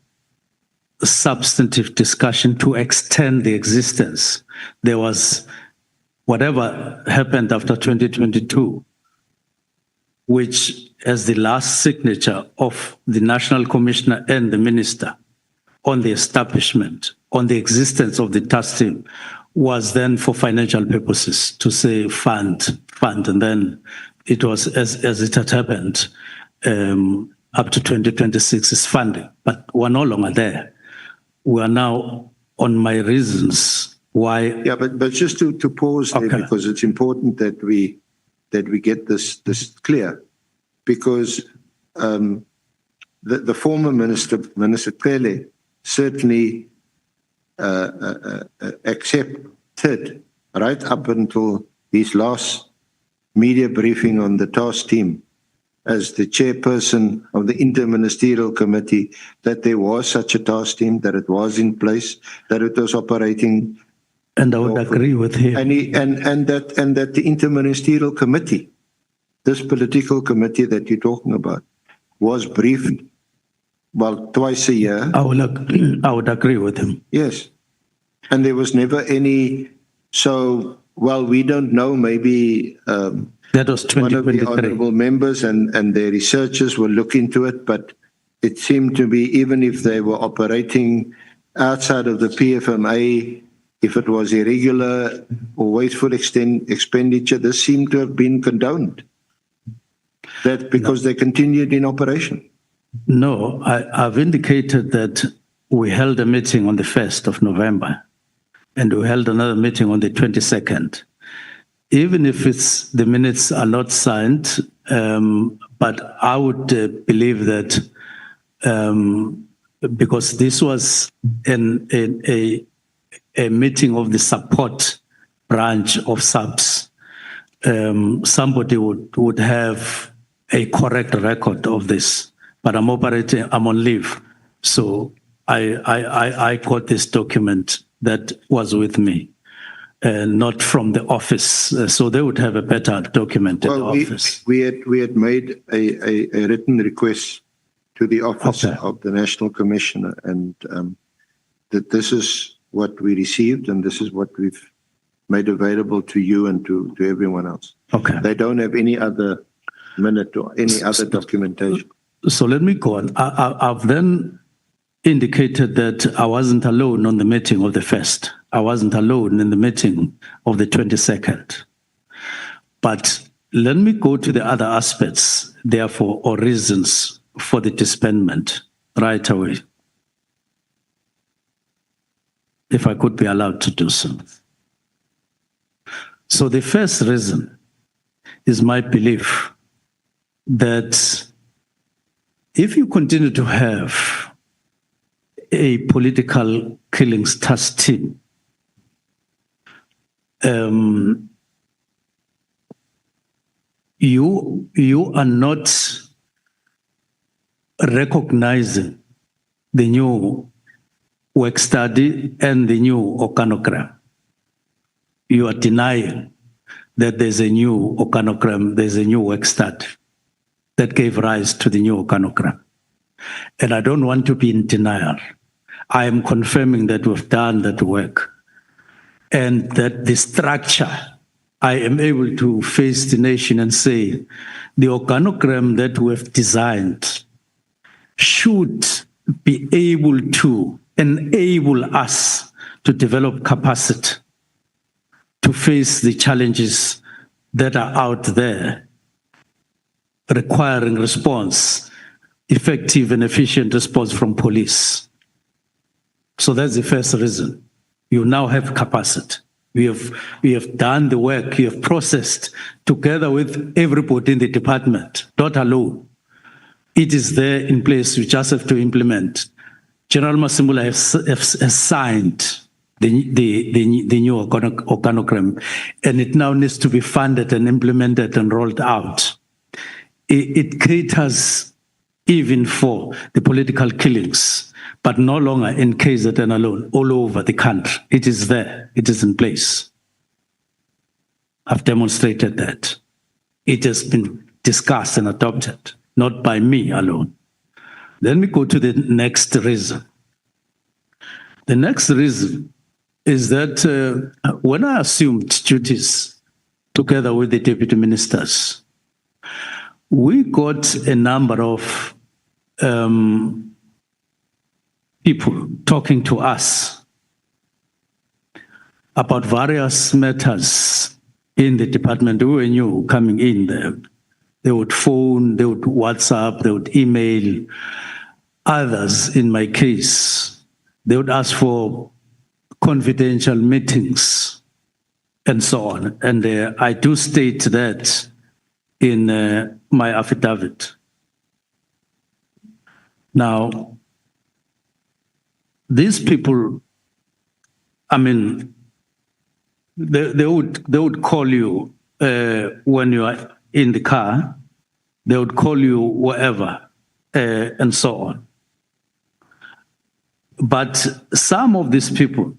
substantive discussion to extend the existence. There was whatever happened after 2022, which as the last signature of the National Commissioner and the Minister on the establishment, on the existence of the task team, was then for financial purposes to say fund, and then it was as it had happened up to 2026 is funding, but we're no longer there. We are now on my reasons why. Yeah, but just to pause there, Okay. because it's important that we get this clear, because the former Minister Cele, certainly accepted right up until his last media briefing on the task team as the chairperson of the interministerial committee, that there was such a task team, that it was in place, that it was operating. And I would agree with him. And that the interministerial committee, this political committee that you're talking about, was briefed, well, twice a year. I would agree with him. Yes. And there was never any, so, well, we don't know, maybe That was one of the 2023. honorable members and their researchers will look into it, but it seemed to be, even if they were operating outside of the PFMA, if it was irregular or wasteful expenditure, this seemed to have been condoned. That because they continued in operation. No, I've indicated that we held a meeting on the 1st of November and we held another meeting on the 22nd. Even if the minutes are not signed, but I would believe that because this was a meeting of the support branch of SAPS, somebody would have a correct record of this. But I'm on leave. So I got this document that was with me, not from the office. So they would have a better document in the office. We had made a written request to the office of the National Commissioner, and that this is what we received and this is what we've made available to you and to everyone else. Okay. They don't have any other minute or any other documentation. So let me go on. I've then indicated that I wasn't alone on the meeting of the 1st. I wasn't alone in the meeting of the 22nd. But let me go to the other aspects, therefore, or reasons for the disbandment right away, if I could be allowed to do so. So the first reason is my belief that if you continue to have a political killings task team, you are not recognizing the new work study and the new organogram. You are denying that there's a new organogram, there's a new work study that gave rise to the new organogram. And I don't want to be in denial. I am confirming that we've done that work and that the structure, I am able to face the nation and say, the organogram that we've designed should be able to enable us to develop capacity to face the challenges that are out there, requiring response, effective and efficient response from police. So that's the first reason. You now have capacity. We have done the work, we have processed together with everybody in the department, not alone. It is there in place, you just have to implement. General Masimula has signed the new organogram, and it now needs to be funded and implemented and rolled out. It caters even for the political killings, but no longer in KZN alone, all over the country. It is there, it is in place. I've demonstrated that. It has been discussed and adopted, not by me alone. Then we go to the next reason. The next reason is that when I assumed duties together with the deputy ministers, we got a number of people talking to us about various matters in the department. We were new coming in there. They would phone, they would WhatsApp, they would email. Others, in my case, they would ask for confidential meetings and so on. And I do state that in my affidavit. Now, these people, I mean, they would call you when you are in the car. They would call you wherever and so on. But some of these people,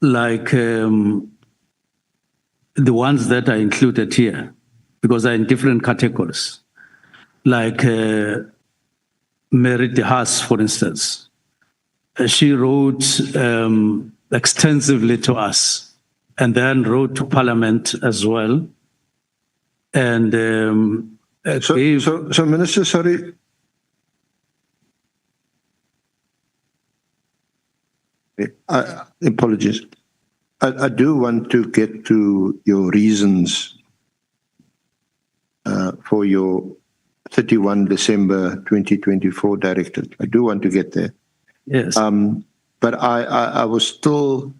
like the ones that are included here, because they're in different categories, like Mary de Haas, for instance, she wrote extensively to us and then wrote to Parliament as well. And So, Minister, sorry. Apologies. I do want to get to your reasons for your 31 December 2024 directive. I do want to get there. Yes. But I was still,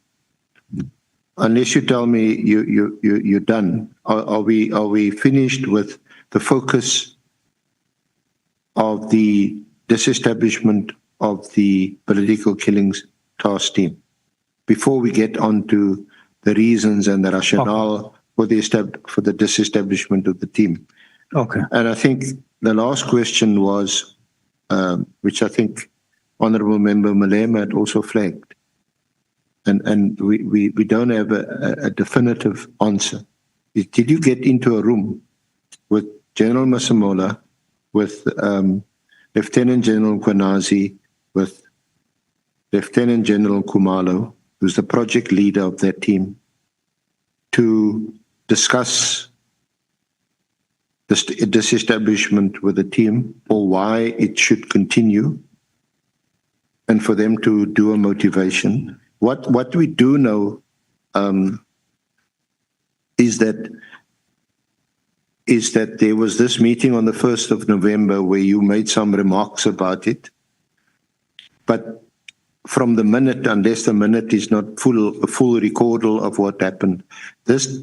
unless you tell me you're done, are we finished with the focus of the disestablishment of the political killings task team before we get on to the reasons and the rationale for the disestablishment of the team? Okay. And I think the last question was, which I think Honourable Member Malema had also flagged, and we don't have a definitive answer. Did you get into a room with General Masemola, with Lieutenant General Kwanazi, with Lieutenant General Kumalo, who's the project leader of that team, to discuss the disestablishment with the team, or why it should continue, and for them to do a motivation? What we do know is that there was this meeting on the 1st of November where you made some remarks about it, but from the minute, unless the minute is not a full recordal of what happened, this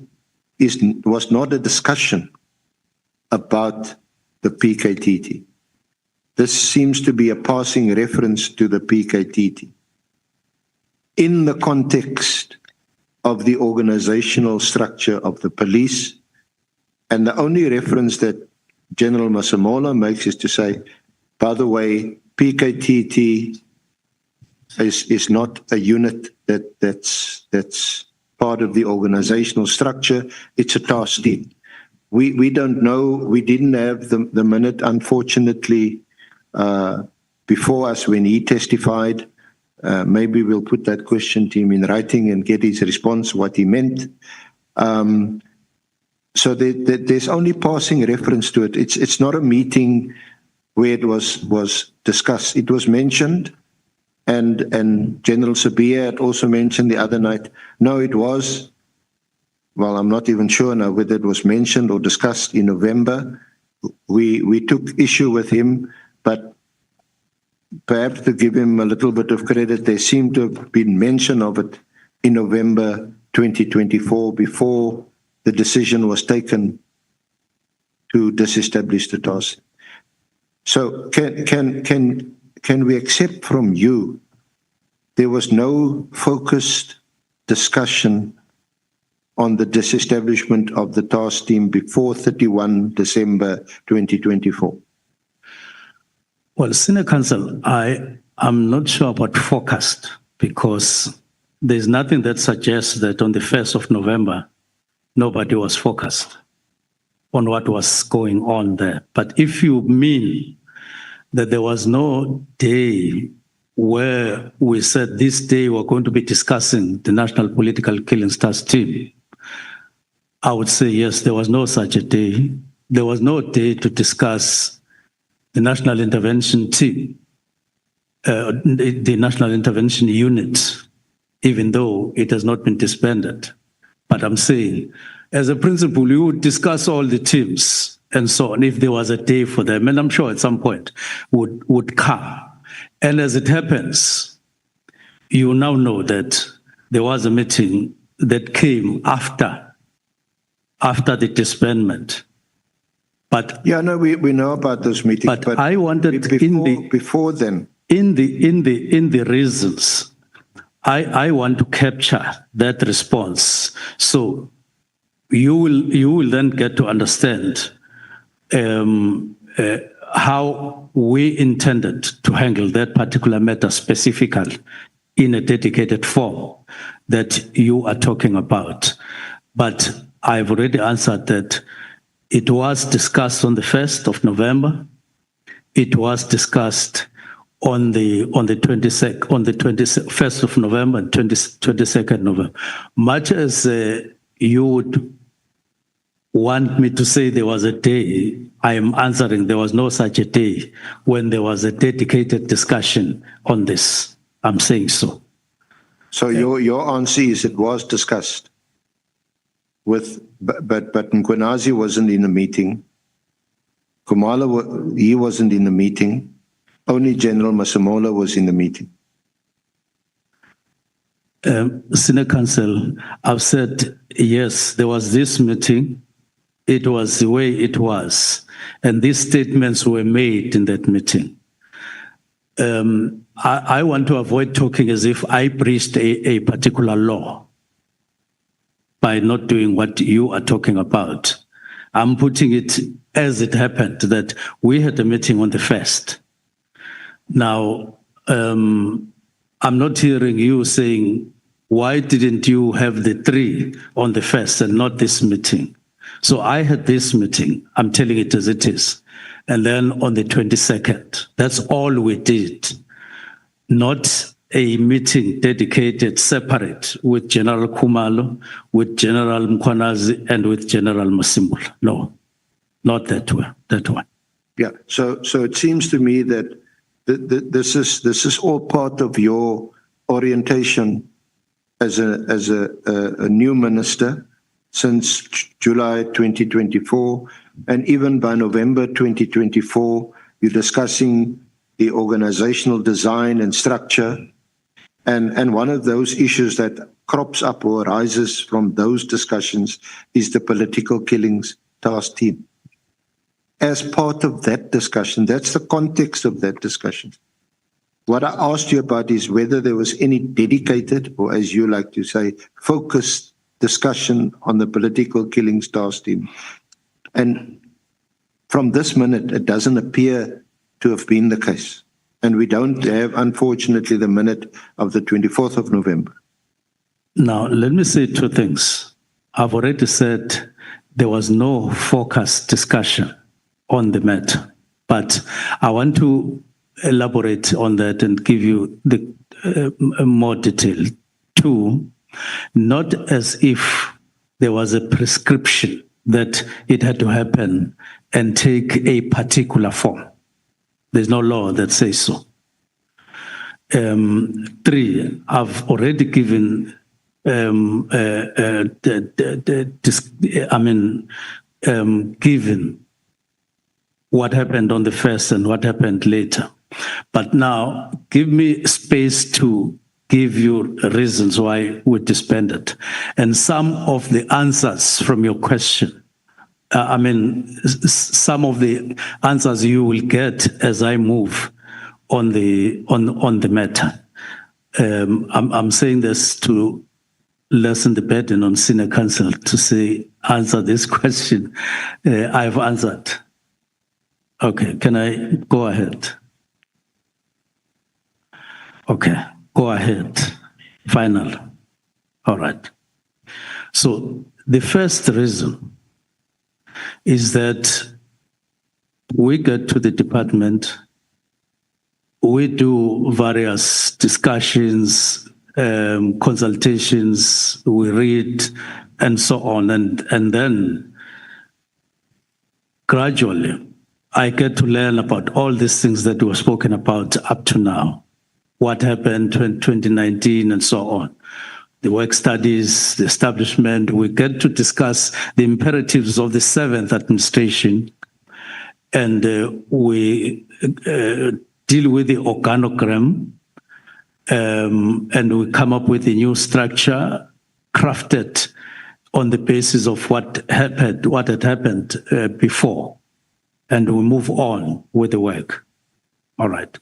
was not a discussion about the PKTT. This seems to be a passing reference to the PKTT in the context of the organizational structure of the police. And the only reference that General Masemola makes is to say, by the way, PKTT is not a unit that's part of the organizational structure. It's a task team. We don't know. We didn't have the minute, unfortunately, before us when he testified. Maybe we'll put that question to him in writing and get his response, what he meant. So there's only passing reference to it. It's not a meeting where it was discussed. It was mentioned, and General Sabia had also mentioned the other night. No, it was. Well, I'm not even sure now whether it was mentioned or discussed in November. We took issue with him, but perhaps to give him a little bit of credit, there seemed to have been mention of it in November 2024 before the decision was taken to disestablish the task. So can we accept from you there was no focused discussion on the disestablishment of the task team before 31 December 2024? Well, Senior Counsel, I'm not sure about forecast, because there's nothing that suggests that on the 1st of November, nobody was focused on what was going on there. But if you mean that there was no day where we said this day we're going to be discussing the National Political Killings Task Team, I would say yes, there was no such a day. There was no day to discuss the National Intervention Team, the National Intervention Unit, even though it has not been disbanded. But I'm saying, as a principle, you would discuss all the teams and so on if there was a day for them, and I'm sure at some point would come. And as it happens, you now know that there was a meeting that came after the disbandment. But yeah, no, we know about those meetings. But I wanted before then, in the reasons, I want to capture that response. So you will then get to understand how we intended to handle that particular matter specifically in a dedicated form that you are talking about. But I've already answered that it was discussed on the 1st of November. It was discussed on the 21st of November and 22nd November. Much as you would want me to say there was a day, I am answering there was no such a day when there was a dedicated discussion on this. I'm saying so. So your answer is it was discussed with, but Mkhwanazi wasn't in the meeting. Kumalo, he wasn't in the meeting. Only General Masemola was in the meeting. Senior Counsel, I've said, yes, there was this meeting. It was the way it was. And these statements were made in that meeting. I want to avoid talking as if I breached a particular law by not doing what you are talking about. I'm putting it as it happened, that we had a meeting on the 1st. Now, I'm not hearing you saying, why didn't you have the 3 on the 1st and not this meeting? So I had this meeting, I'm telling it as it is. And then on the 22nd, that's all we did. Not a meeting dedicated, separate, with General Kumalo, with General Mkhwanazi, and with General Masemola. No, not that one. That one. Yeah. So it seems to me that this is all part of your orientation as a new minister since July 2024, and even by November 2024, you're discussing the organizational design and structure. And one of those issues that crops up or arises from those discussions is the political killings task team. As part of that discussion, that's the context of that discussion. What I asked you about is whether there was any dedicated, or as you like to say, focused discussion on the political killings task team. And from this minute, it doesn't appear to have been the case. And we don't have, unfortunately, the minute of the 24th of November. Now, let me say 2 things. I've already said there was no focused discussion on the matter, but I want to elaborate on that and give you the more detail. 2, not as if there was a prescription that it had to happen and take a particular form. There's no law that says so. 3, I've already given given what happened on the 1st and what happened later. But now give me space to give you reasons why we disbanded. And some of the answers from your question, some of the answers you will get as I move on the matter. I'm saying this to lessen the burden on Senior Counsel to say, answer this question. I've answered. Okay, can I go ahead? Okay, go ahead. Final. All right. So the first reason is that we get to the department, we do various discussions, consultations, we read, and so on. And then gradually, I get to learn about all these things that were spoken about up to now. What happened in 2019 and so on. The work studies, the establishment, we get to discuss the imperatives of the 7th administration, and we deal with the organogram, and we come up with a new structure crafted on the basis of what had happened before, and we move on with the work. All right.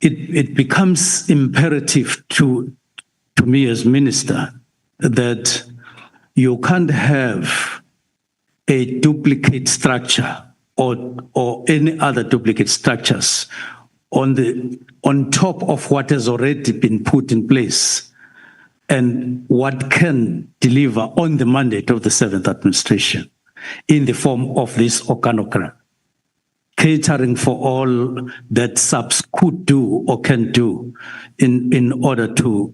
It becomes imperative to me as minister that you can't have a duplicate structure or any other duplicate structures on top of what has already been put in place and what can deliver on the mandate of the 7th administration in the form of this organogram, catering for all that SAPS could do or can do in order to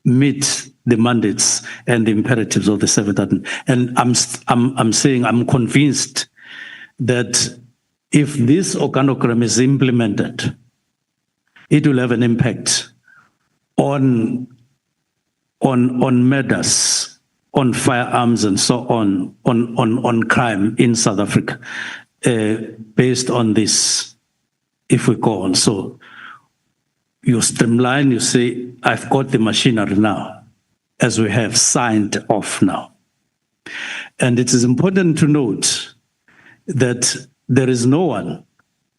meet the mandates and the imperatives of the 7th administration. And I'm saying I'm convinced that if this organogram is implemented, it will have an impact on murders, on firearms and so on crime in South Africa, based on this, if we go on. So you streamline, you say, I've got the machinery now, as we have signed off now. And it is important to note that there is no one,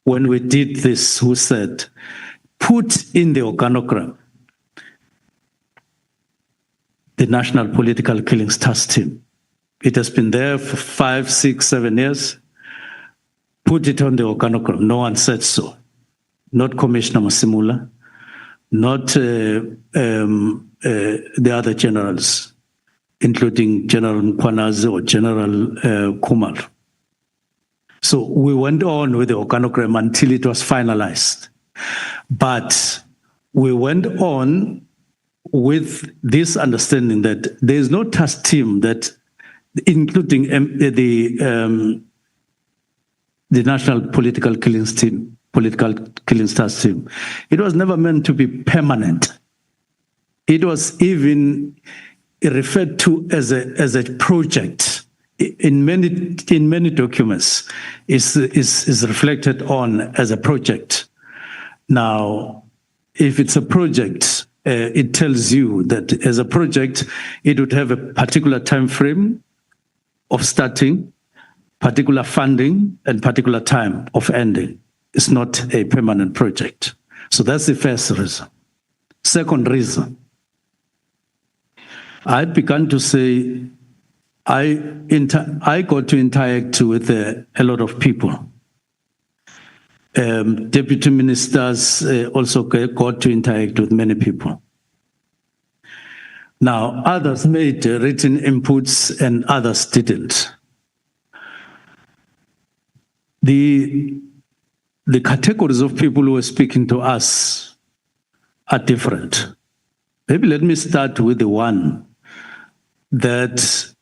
when we did this, who said, put in the organogram the National Political Killings Task Team. It has been there for 5, 6, 7 years. Put it on the organogram. No one said so. Not Commissioner Masimula, not the other generals, including General Mkhwanazi or General Kumar. So we went on with the organogram until it was finalized. But we went on with this understanding that there is no task team that, including the National Political Killings Team, Political Killings Task Team, it was never meant to be permanent. It was even referred to as a project. In many documents, is reflected on as a project. Now, if it's a project, it tells you that as a project, it would have a particular time frame of starting, particular funding, and particular time of ending. It's not a permanent project. So that's the first reason. Second reason, I began to say, I got to interact with a lot of people. Deputy ministers also got to interact with many people. Now, others made written inputs and others didn't. The categories of people who were speaking to us are different. Maybe let me start with the one that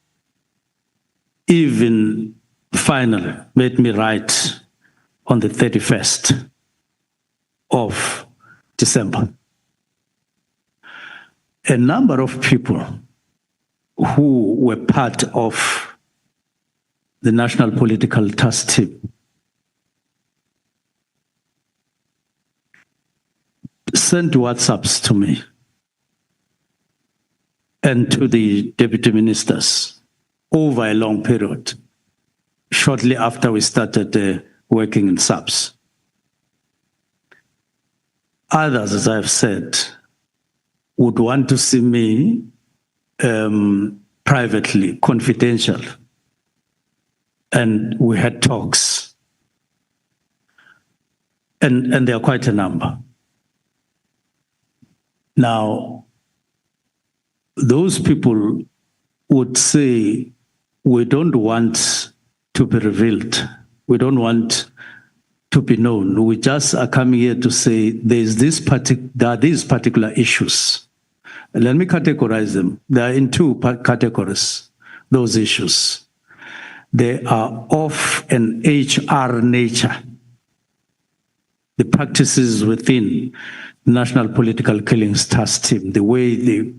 even finally made me write on the 31st of December. A number of people who were part of the National Political Task Team sent WhatsApps to me and to the deputy ministers over a long period, shortly after we started working in SAPS. Others, as I've said, would want to see me privately, confidential. And we had talks. And there are quite a number. Now, those people would say, we don't want to be revealed. We don't want to be known. We just are coming here to say there are these particular issues. And let me categorize them. They are in two categories, those issues. They are of an HR nature. The practices within National Political Killings Task Team, the way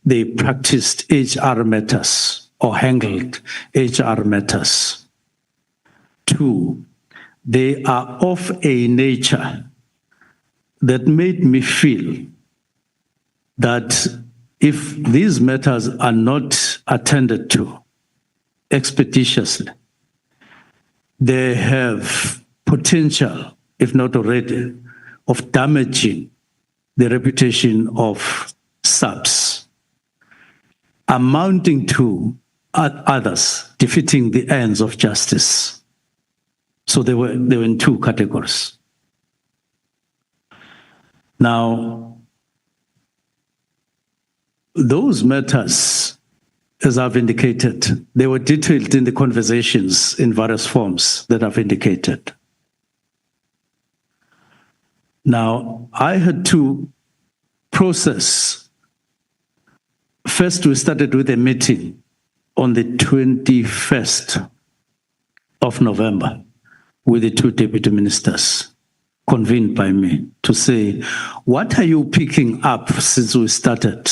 they practiced HR matters or handled HR matters. Two, they are of a nature that made me feel that if these matters are not attended to expeditiously, they have potential, if not already, of damaging the reputation of SAPS, amounting to others defeating the ends of justice. So they were in two categories. Now, those matters, as I've indicated, they were detailed in the conversations in various forms that I've indicated. Now, I had to process. First, we started with a meeting on the 21st of November with the two deputy ministers convened by me to say, what are you picking up since we started?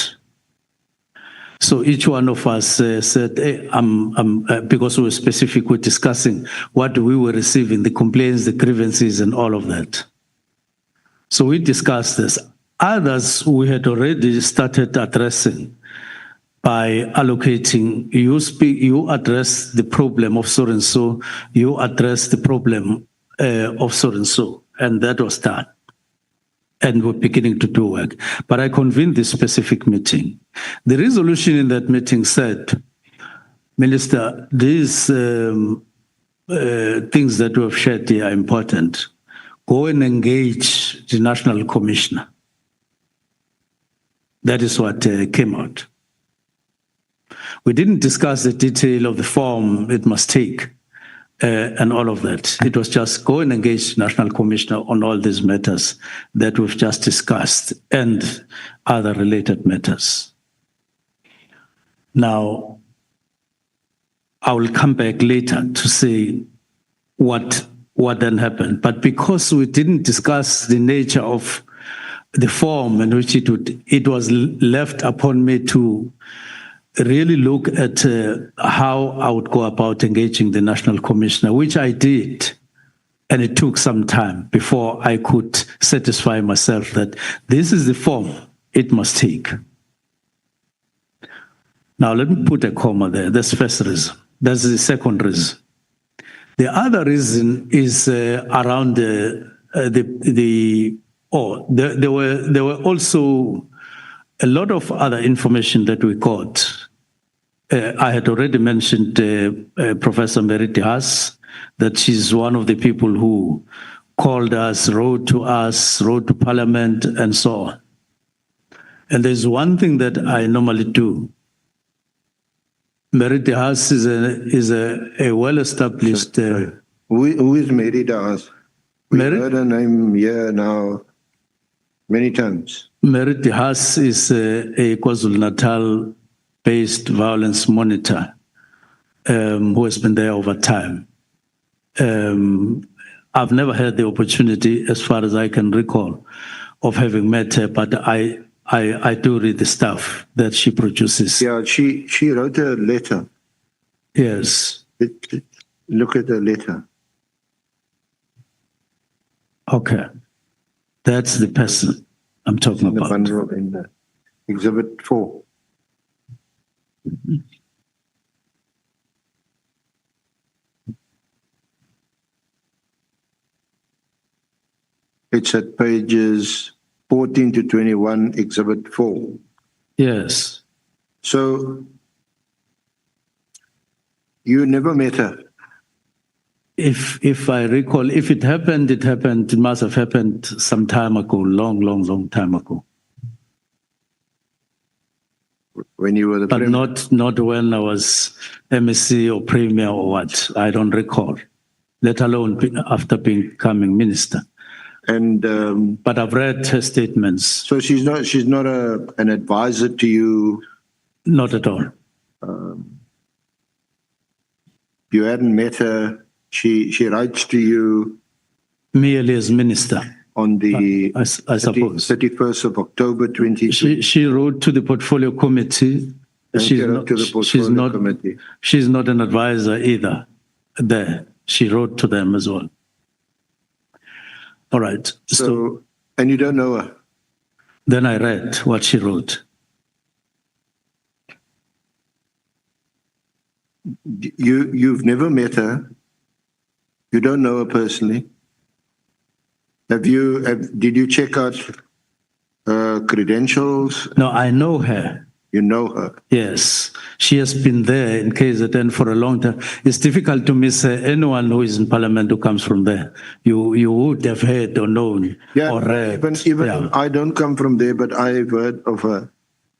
So each one of us said, hey, because we were specific, we're discussing what we were receiving, the complaints, the grievances, and all of that. So we discussed this. Others we had already started addressing by allocating, you address the problem of so and so, you address the problem of so and so, and that was done. And we're beginning to do work. But I convened this specific meeting. The resolution in that meeting said, Minister, these things that we have shared here are important. Go and engage the National Commissioner. That is what came out. We didn't discuss the detail of the form it must take and all of that. It was just go and engage the National Commissioner on all these matters that we've just discussed and other related matters. Now, I will come back later to say what then happened. But because we didn't discuss the nature of the form in which it was left upon me to really look at how I would go about engaging the National Commissioner, which I did. And it took some time before I could satisfy myself that this is the form it must take. Now, let me put a comma there. That's the first reason. That's the second reason. The other reason is around there were also a lot of other information that we got. I had already mentioned Professor Meriti Haas, that she's one of the people who called us, wrote to Parliament, and so on. And there's one thing that I normally do. Meriti Haas is a well-established... Who is Meriti Haas? We've heard her name here now many times. Meriti Haas is a KwaZulu-Natal-based violence monitor who has been there over time. I've never had the opportunity, as far as I can recall, of having met her, but I do read the stuff that she produces. Yeah, she wrote a letter. Yes. Look at the letter. Okay. That's the person I'm talking The about. bundle in the Exhibit 4. It's at pages 14 to 21, Exhibit 4. Yes. So, you never met her? If I recall, if it happened, it must have happened some time ago, long time ago. When you were the But Premier? not when I was MSc or Premier or what. I don't recall, let alone after becoming minister. And But I've read her statements. so she's not an advisor to you. Not at all. You hadn't met her. She writes to you Merely as minister, on the I suppose. 31st of October 2020. She wrote to the portfolio committee. And she wrote to the portfolio committee. She's not an advisor either there. She wrote to them as well. All right. So, and you don't know her? Then I read what she wrote. You've never met her. You don't know her personally. Did you check out her credentials? No, I know her. You know her. Yes. She has been there in KZN for a long time. It's difficult to miss anyone who is in Parliament who comes from there. You would have heard or known or read. Even Yeah. I don't come from there, but I've heard of her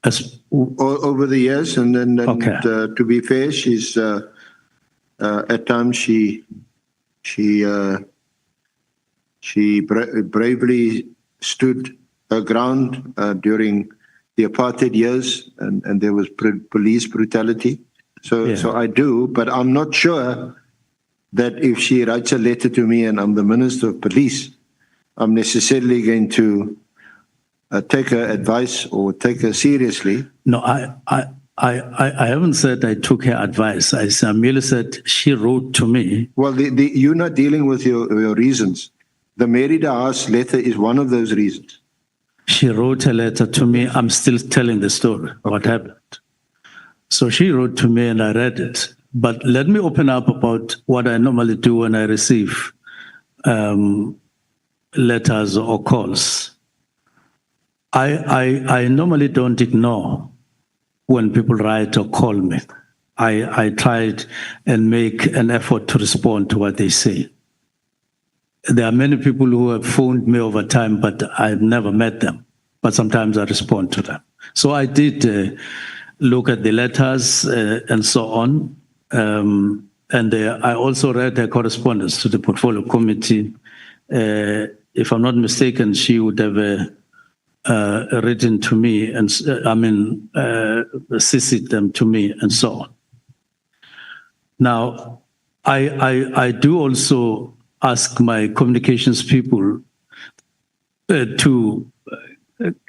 As, over the years. And then Okay. To be fair, she's at times she bravely stood her ground during the apartheid years, and there was police brutality. So I do, but I'm not sure that if she writes a letter to me and I'm the Minister of Police, I'm necessarily going to take her advice or take her seriously. No, I haven't said I took her advice. I merely said she wrote to me. Well, you're not dealing with your reasons. The Mary de Haas letter is one of those reasons. She wrote a letter to me. I'm still telling the story, what happened. So she wrote to me and I read it. But let me open up about what I normally do when I receive letters or calls. I normally don't ignore when people write or call me. I tried and make an effort to respond to what they say. There are many people who have phoned me over time, but I've never met them. But sometimes I respond to them. So I did look at the letters and so on. And I also read her correspondence to the portfolio committee. If I'm not mistaken, she would have written to me and CC'd them to me and so on. Now, I do also ask my communications people to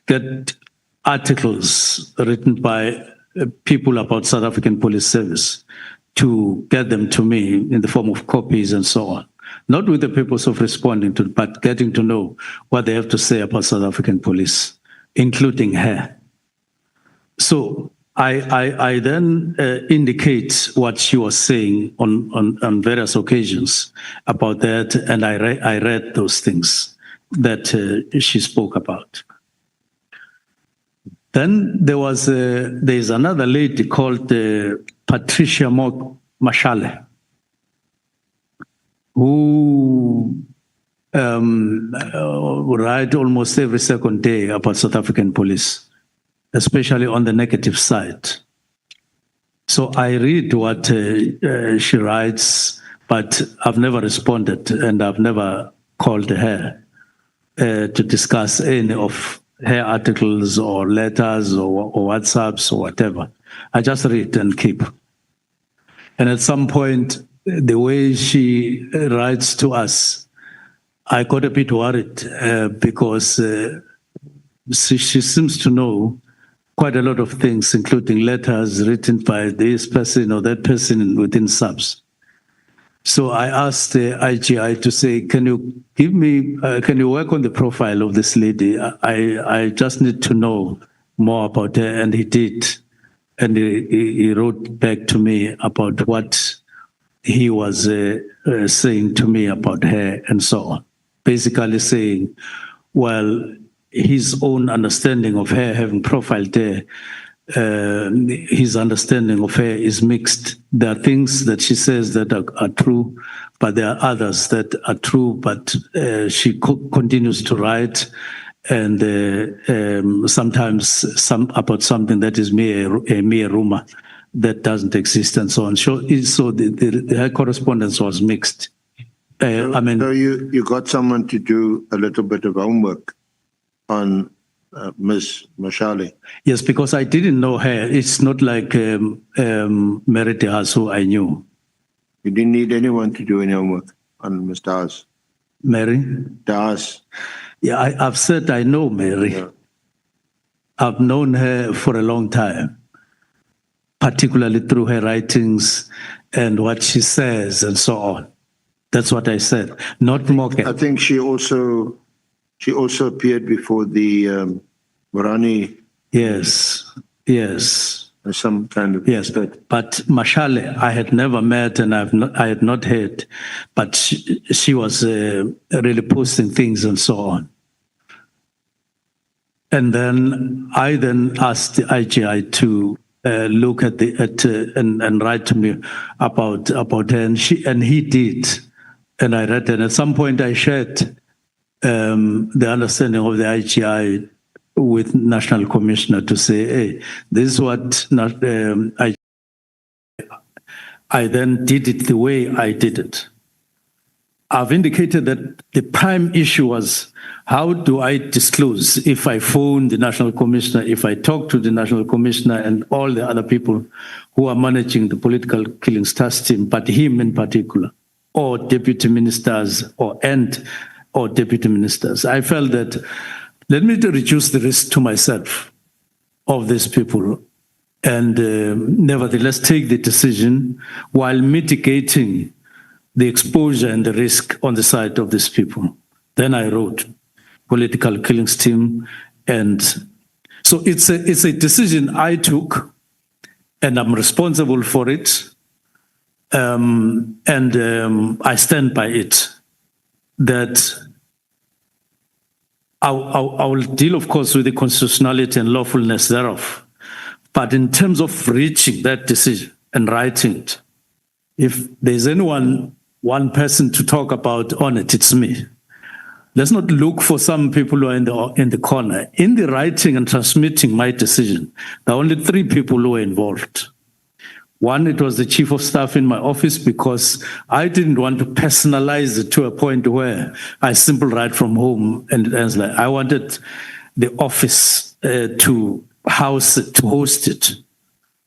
get articles written by people about South African Police Service, to get them to me in the form of copies and so on. Not with the purpose of responding to, but getting to know what they have to say about South African police, including her. So I then indicate what she was saying on various occasions about that, and I read those things that she spoke about. Then there's another lady called Patricia Mashale, who write almost every second day about South African police, especially on the negative side. So I read what she writes, but I've never responded and I've never called her to discuss any of her articles or letters or WhatsApps or whatever. I just read and keep. And at some point, the way she writes to us, I got a bit worried because she seems to know quite a lot of things, including letters written by this person or that person within SAPS. So I asked the IGI to say, can you give me, can you work on the profile of this lady? I just need to know more about her. And he did. And he wrote back to me about what he was saying to me about her and so on. Basically saying, well, his own understanding of her, having profiled her, his understanding of her is mixed. There are things that she says that are true, but there are others that are true, but she continues to write, and sometimes about something that is a mere rumor that doesn't exist and so on. So her correspondence was mixed. So you got someone to do a little bit of homework on Ms. Mashale? Yes, because I didn't know her. It's not like Mary de Haas, who I knew. You didn't need anyone to do any homework on Ms. de Haas? Mary? De Haas. Yeah, I've said I know Mary. Yeah. I've known her for a long time, particularly through her writings and what she says and so on. That's what I said, not Morgan. I think she also appeared before the Morani. Yes. Some kind of. Yes, but Mashale, I had never met and I had not heard, but she was really posting things and so on. And then I asked the IGI to look at and write to me about her, and he did, and I read it. And at some point, I shared the understanding of the IGI with National Commissioner to say, hey, this is what I then did it the way I did it. I've indicated that the prime issue was, how do I disclose if I phone the National Commissioner, if I talk to the National Commissioner and all the other people who are managing the political killings task team, but him in particular, or deputy ministers or or deputy ministers. I felt that let me reduce the risk to myself of these people and nevertheless take the decision while mitigating the exposure and the risk on the side of these people. Then I wrote political killings team, and so it's a decision I took, and I'm responsible for it, and I stand by it. That I will deal, of course, with the constitutionality and lawfulness thereof. But in terms of reaching that decision and writing it, if there's one person to talk about on it, it's me. Let's not look for some people who are in the corner. In the writing and transmitting my decision, there are only 3 people who were involved. One, it was the chief of staff in my office, because I didn't want to personalize it to a point where I simply write from home and like I wanted the office to host it,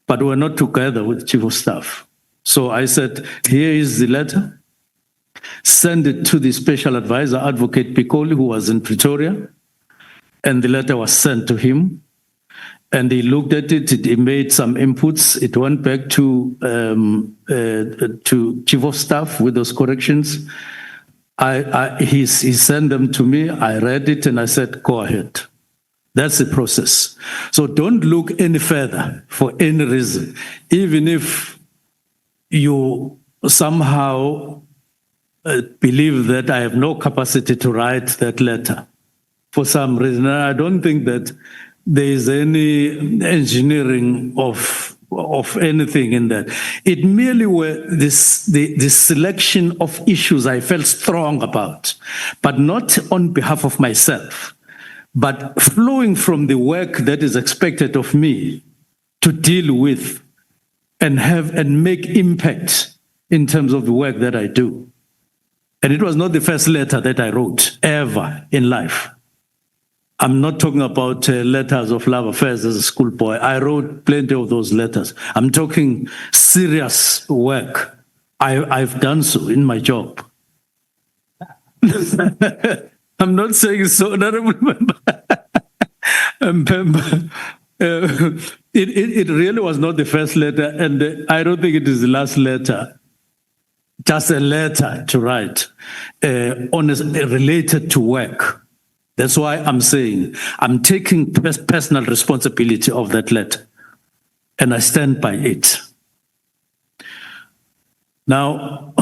but we're not together with the chief of staff. So I said, here is the letter. Send it to the special advisor, Advocate Piccoli, who was in Pretoria, and the letter was sent to him. And he looked at it. He made some inputs. It went back to chief of staff with those corrections. He sent them to me. I read it and I said, "Go ahead." That's the process. So don't look any further for any reason, even if you somehow believe that I have no capacity to write that letter for some reason. I don't think that there is any engineering of anything in that. It merely were the selection of issues I felt strong about, but not on behalf of myself, but flowing from the work that is expected of me to deal with and make impact in terms of the work that I do. And it was not the first letter that I wrote ever in life. I'm not talking about letters of love affairs as a schoolboy. I wrote plenty of those letters. I'm talking serious work. I've done so in my job. I'm not saying so, honorable member. It really was not the first letter, and I don't think it is the last letter. Just a letter to write related to work. That's why I'm saying I'm taking personal responsibility of that letter, and I stand by it. Now,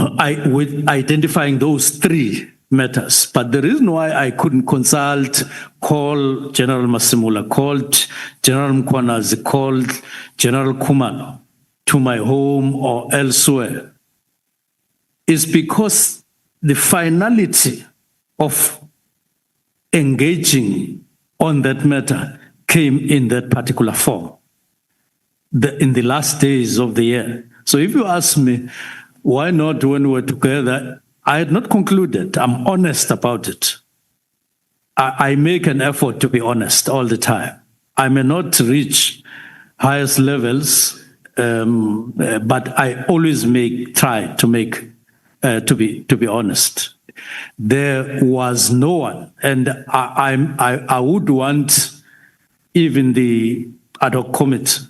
with identifying those 3 matters, but the reason why I couldn't call General Masimula, called General Mkhwanazi, called General Khumalo to my home or elsewhere is because the finality of engaging on that matter came in that particular form in the last days of the year. So if you ask me, why not when we were together, I had not concluded. I'm honest about it. I make an effort to be honest all the time. I may not reach highest levels, but I always try to be honest. There was no one, and I would want even the ad hoc committee,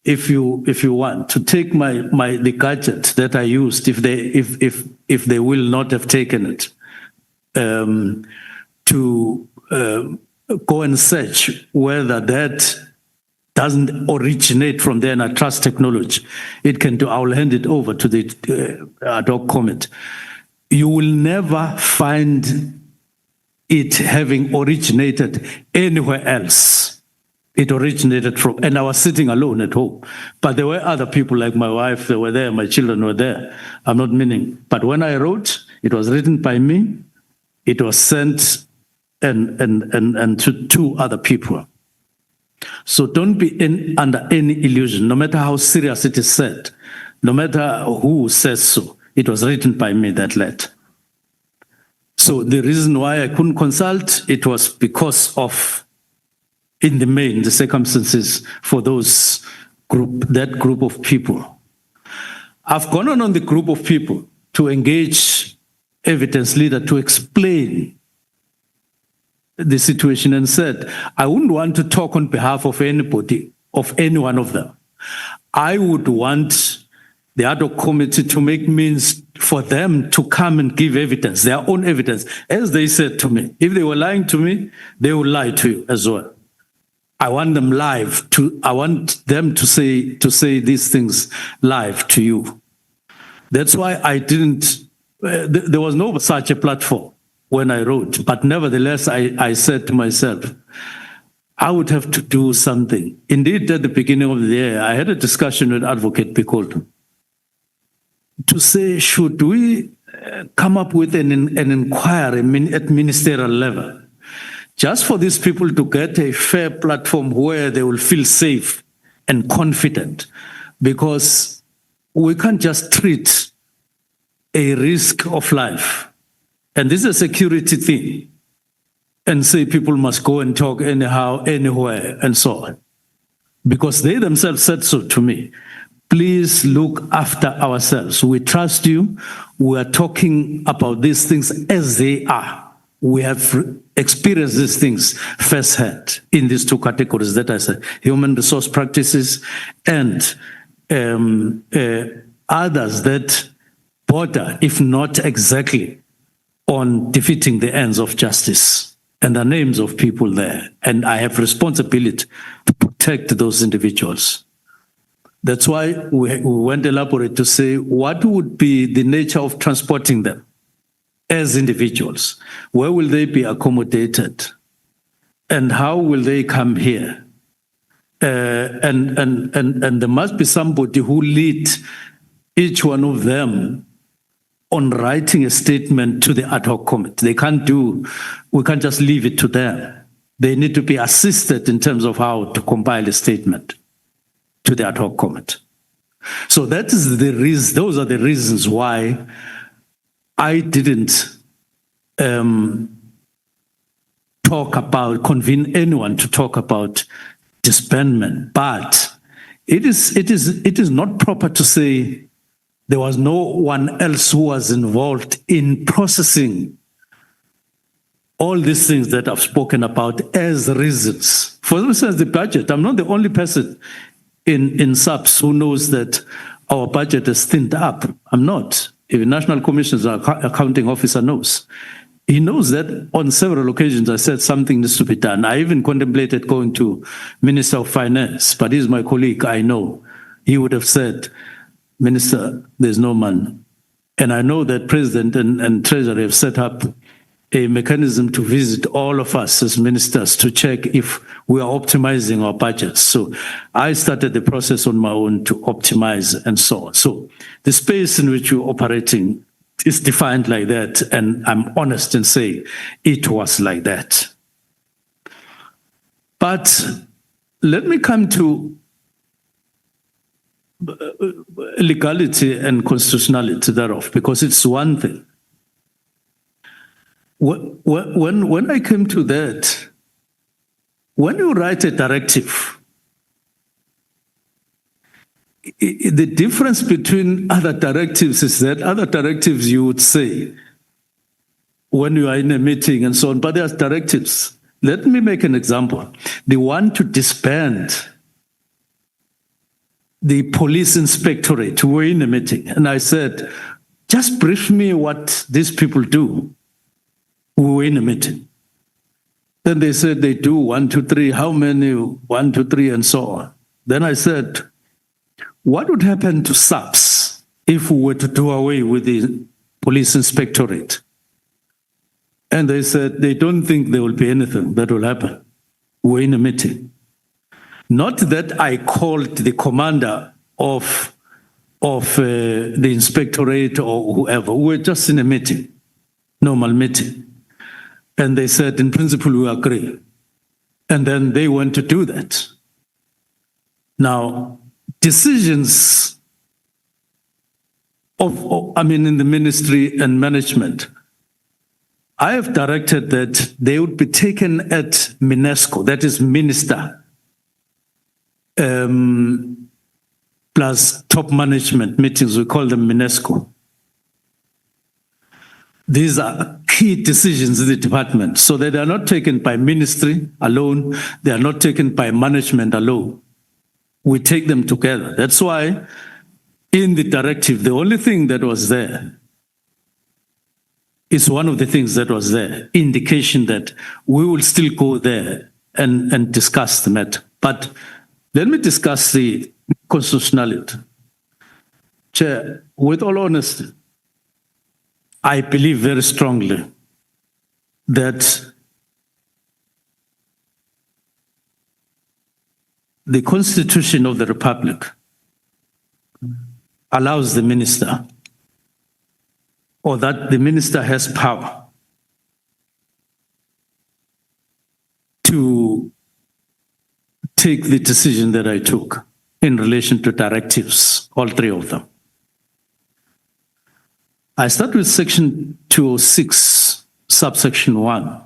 if you want, to take the gadget that I used, if they will not have taken it, to go and search whether that doesn't originate from there, and I trust technology. It can do. I will hand it over to the ad hoc committee. You will never find it having originated anywhere else. It originated from, and I was sitting alone at home. But there were other people like my wife, they were there, my children were there. I'm not meaning. But when I wrote, it was written by me. It was sent and to 2 other people. So don't be under any illusion, no matter how serious it is said, no matter who says so. It was written by me, that letter. So the reason why I couldn't consult, it was because of, in the main, the circumstances for that group of people. I've gone on the group of people to engage evidence leader to explain the situation and said, I wouldn't want to talk on behalf of anybody, of any one of them. I would want the ad hoc committee to make means for them to come and give evidence, their own evidence. As they said to me, if they were lying to me, they will lie to you as well. I want them I want them to say these things live to you. That's why I didn't, there was no such a platform when I wrote, but nevertheless, I said to myself, I would have to do something. Indeed, at the beginning of the year, I had a discussion with Advocate Picold to say, should we come up with an inquiry at ministerial level, just for these people to get a fair platform where they will feel safe and confident, because we can't just treat a risk of life, and this is a security thing, and say people must go and talk anyhow, anywhere, and so on. Because they themselves said so to me. Please look after ourselves. We trust you. We are talking about these things as they are. We have experienced these things firsthand in these two categories that I said, human resource practices and others that border, if not exactly, on defeating the ends of justice. And the names of people there. And I have responsibility to protect those individuals. That's why we went elaborate to say what would be the nature of transporting them as individuals. Where will they be accommodated? And how will they come here? And there must be somebody who lead each one of them on writing a statement to the ad hoc committee. We can't just leave it to them. They need to be assisted in terms of how to compile a statement to the ad hoc committee. So that is the reason, those are the reasons why I didn't convene anyone to talk about disbandment. But it is not proper to say there was no one else who was involved in processing all these things that I've spoken about as reasons. For instance, the budget. I'm not the only person in SAPS who knows that our budget is thinned up. I'm not. Even National Commission's accounting officer knows. He knows that on several occasions I said something needs to be done. I even contemplated going to Minister of Finance, but he's my colleague, I know. He would have said, Minister, there's no money. And I know that President and Treasury have set up a mechanism to visit all of us as ministers to check if we are optimizing our budgets. So I started the process on my own to optimize and so on. So the space in which we're operating is defined like that, and I'm honest in saying it was like that. But let me come to legality and constitutionality thereof, because it's one thing. When I came to that, when you write a directive, the difference between other directives is that other directives you would say when you are in a meeting and so on, but there's directives. Let me make an example. The one to disband the police inspectorate. We were in a meeting and I said, just brief me what these people do. We were in a meeting. Then they said they do 1, 2, 3, how many, 1, 2, 3, and so on. Then I said, what would happen to SAPS if we were to do away with the police inspectorate? And they said they don't think there will be anything that will happen. We're in a meeting. Not that I called the commander of the inspectorate or whoever. We're just in a meeting, normal meeting. And they said, in principle, we agree. And then they went to do that. Now, decisions in the ministry and management, I have directed that they would be taken at MINESCO, that is minister, plus top management meetings, we call them MINESCO. these are key decisions in the department, so that they are not taken by ministry alone, they are not taken by management alone. We take them together. That's why in the directive, the only thing that was there is one of the things that was there, indication that we will still go there and discuss the matter. But let me discuss the constitutionality. Chair, with all honesty, I believe very strongly that the Constitution of the Republic allows the minister, or that the minister has power to take the decision that I took in relation to directives, all three of them. I start with section 206, subsection 1,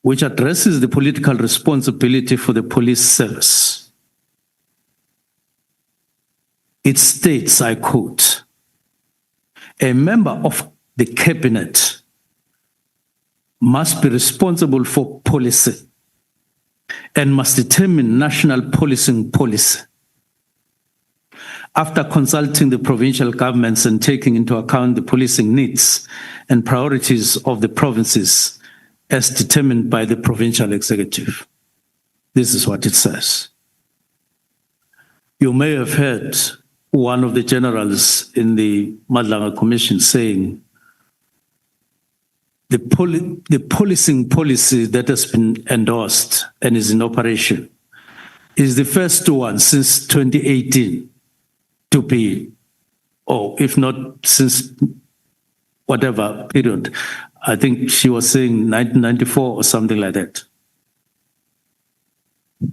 which addresses the political responsibility for the police service. It states, I quote, "A member of the cabinet must be responsible for policy and must determine national policing policy after consulting the provincial governments and taking into account the policing needs and priorities of the provinces as determined by the provincial executive." This is what it says. You may have heard one of the generals in the Madlanga Commission saying the policing policy that has been endorsed and is in operation is the first one since 2018 to be, or if not since whatever period, I think she was saying 1994 or something like that.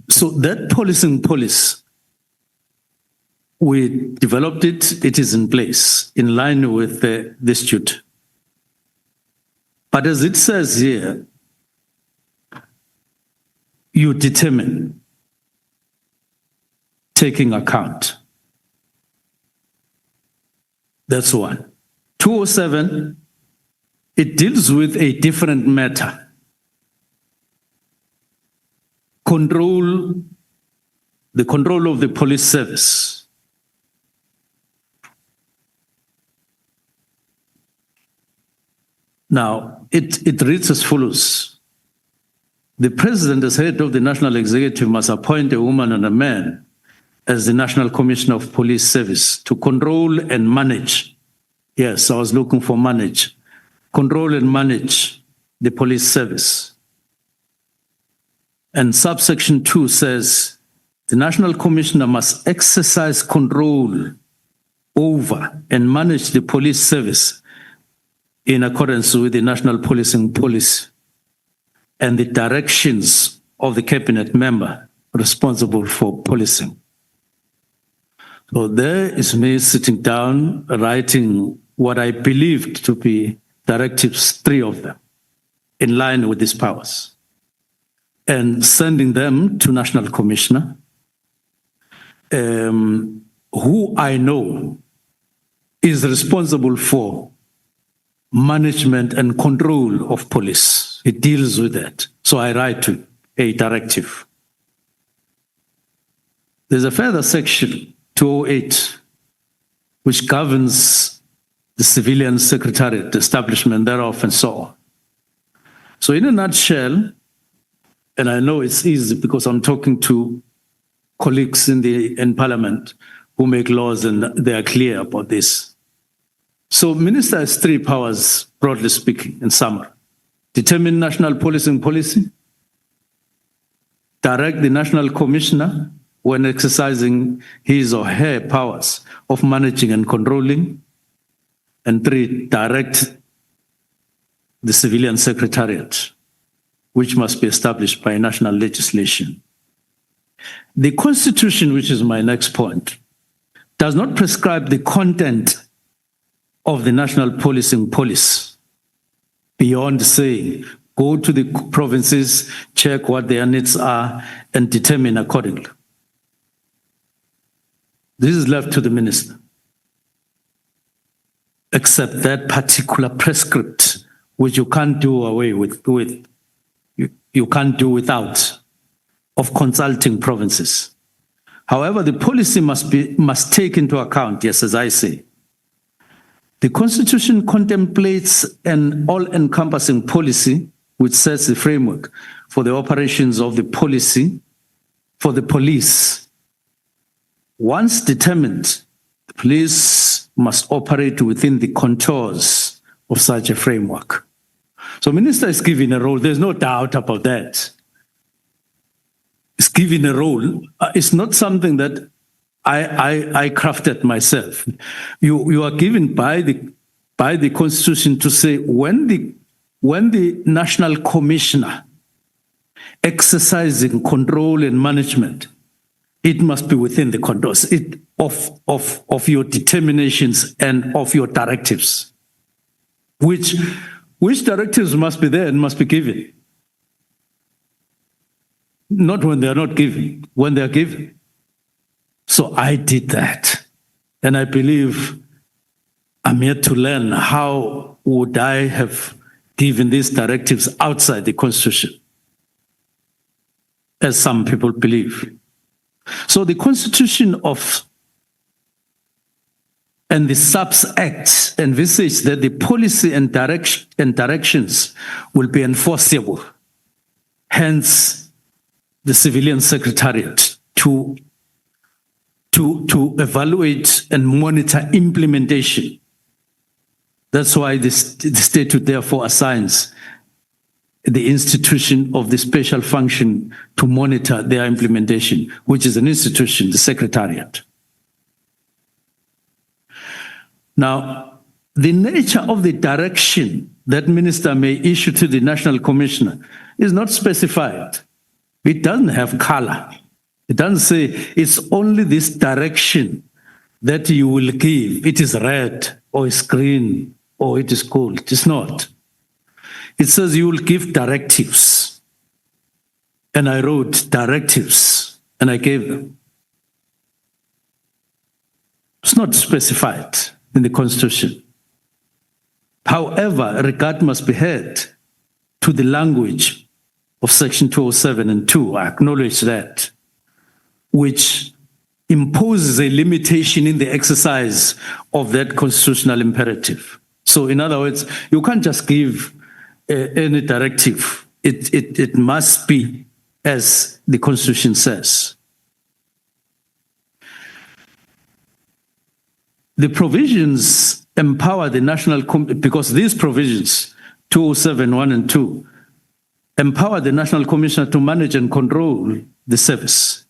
So that policing policy, we developed it, it is in place, in line with the statute. But as it says here, you determine, taking account. That's one. 207, it deals with a different matter. The control of the police service. Now, it reads as follows. The president, as head of the national executive, must appoint a woman and a man as the National Commissioner of Police Service to control and manage. Yes, I was looking for manage. Control and manage the police service. And subsection 2 says, the National Commissioner must exercise control over and manage the police service in accordance with the national policing policy and the directions of the cabinet member responsible for policing. So there is me sitting down, writing what I believed to be directives, 3 of them, in line with these powers, and sending them to National Commissioner, who I know is responsible for management and control of police. It deals with that. So I write to a directive. There's a further section, 208, which governs the civilian secretariat, the establishment thereof, and so on. So in a nutshell, and I know it's easy because I'm talking to colleagues in Parliament who make laws and they are clear about this. So minister has 3 powers, broadly speaking, in summary. Determine national policing policy, direct the national commissioner when exercising his or her powers of managing and controlling, and 3, direct the civilian secretariat, which must be established by national legislation. The Constitution, which is my next point, does not prescribe the content of the national policing policy beyond saying, go to the provinces, check what their needs are, and determine accordingly. This is left to the minister. except that particular prescript, which you can't do away with you can't do without, of consulting provinces. However, the policy must take into account, yes, as I say, the Constitution contemplates an all-encompassing policy which sets the framework for the operations of the policy for the police. Once determined, the police must operate within the contours of such a framework. So Minister is given a role, there's no doubt about that. Is given a role. It's not something that I crafted myself. You are given by the Constitution to say when the National Commissioner exercising control and management, it must be within the contours of your determinations and of your directives. Which directives must be there and must be given? Not when they are not given, when they are given. So I did that. And I believe I'm yet to learn how would I have given these directives outside the Constitution, as some people believe. So the Constitution and the SAPS Act envisage that the policy and directions will be enforceable. Hence, the Civilian Secretariat to evaluate and monitor implementation. That's why the statute therefore assigns the institution of the special function to monitor their implementation, which is an institution, the Secretariat. Now, the nature of the direction that minister may issue to the National Commissioner is not specified. It doesn't have color. It doesn't say it's only this direction that you will give. It is red or it's green or it is gold. It's not. It says you will give directives. And I wrote directives and I gave them. It's not specified in the Constitution. However, regard must be had to the language of Section 207 and 2. I acknowledge that, which imposes a limitation in the exercise of that constitutional imperative. So in other words, you can't just give any directive. It must be as the Constitution says. The provisions empower the National because these provisions, 207, 1 and 2, empower the National Commissioner to manage and control the service.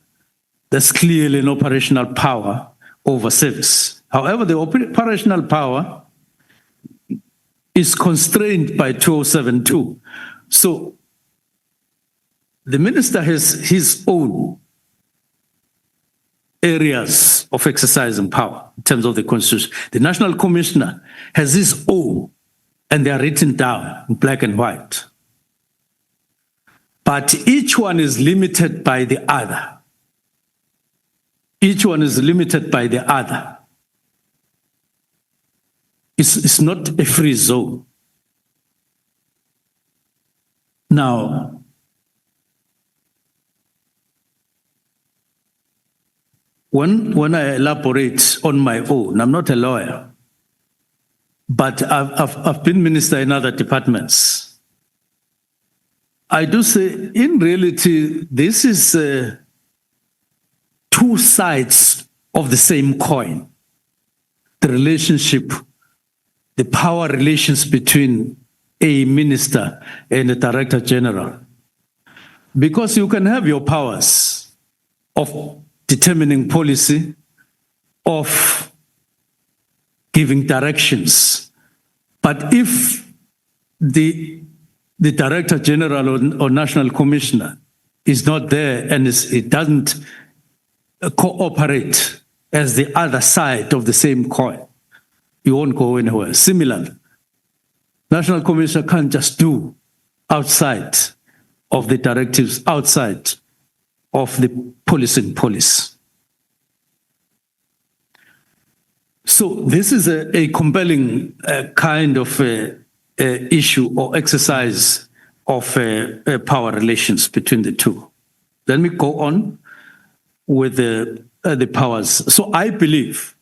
There's clearly an operational power over service. However, the operational power is constrained by 207(2). So the minister has his own areas of exercising power in terms of the Constitution. The National Commissioner has his own, and they are written down in black and white. But each one is limited by the other. Each one is limited by the other. It's not a free zone. Now, when I elaborate on my own, I'm not a lawyer, but I've been minister in other departments. I do say, in reality, this is two sides of the same coin. The relationship, the power relations between a minister and a director general. Because you can have your powers of determining policy, of giving directions. But if the Director General or National Commissioner is not there and it doesn't cooperate as the other side of the same coin, you won't go anywhere. Similarly, National Commissioner can't just do outside of the directives, outside of the policing police. So this is a compelling kind of issue or exercise of power relations between the two. Let me go on with the powers. So I believe,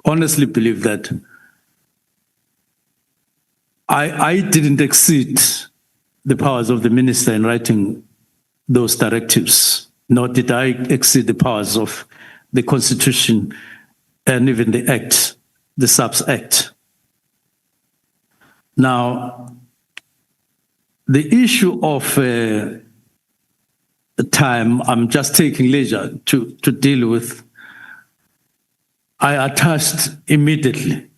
honestly believe that I didn't exceed the powers of the minister in writing those directives, nor did I exceed the powers of the Constitution and even the Act, the SAPS Act. Now, the issue of time, I'm just taking leisure to deal with. I attached immediately.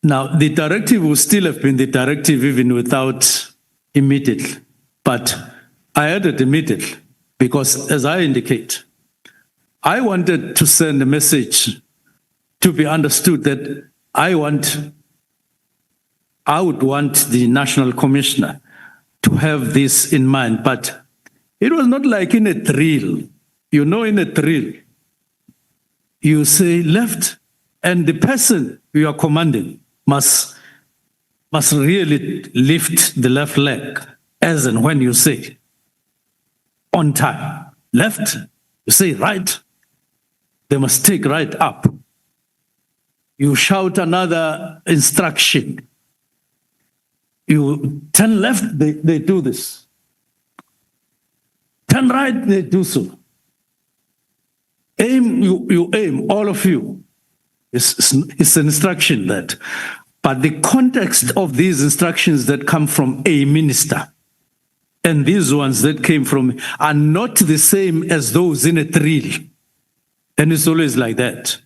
Now, the directive would still have been the directive even without immediately, but I added immediately because, as I indicate, I wanted to send a message to be understood that I would want the National Commissioner to have this in mind, but it was not like in a drill. You know, in a drill, you say left, and the person you are commanding must really lift the left leg as and when you say on time. Left, you say right, they must take right up. You shout another instruction. You turn left, they do this. Turn right, they do so. Aim, you aim, all of you. It's an instruction that. But the context of these instructions that come from a minister and these ones that came from are not the same as those in a drill. And it's always like that.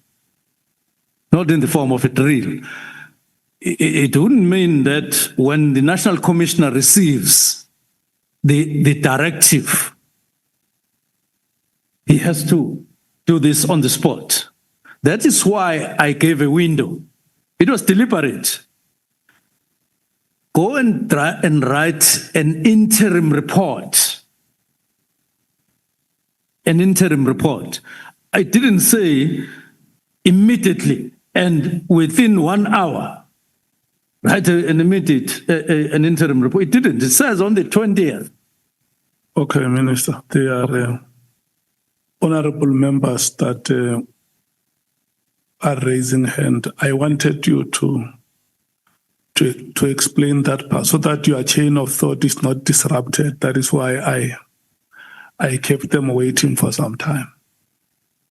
Not in the form of a drill. It wouldn't mean that when the National Commissioner receives the directive, he has to do this on the spot. That is why I gave a window. It was deliberate. Go and try and write an interim report. An interim report. I didn't say immediately and within 1 hour. Write an interim report. It didn't. It says on the 20th. Okay, Minister. They are honorable members that are raising hand. I wanted you to explain that part so that your chain of thought is not disrupted. That is why I kept them waiting for some time.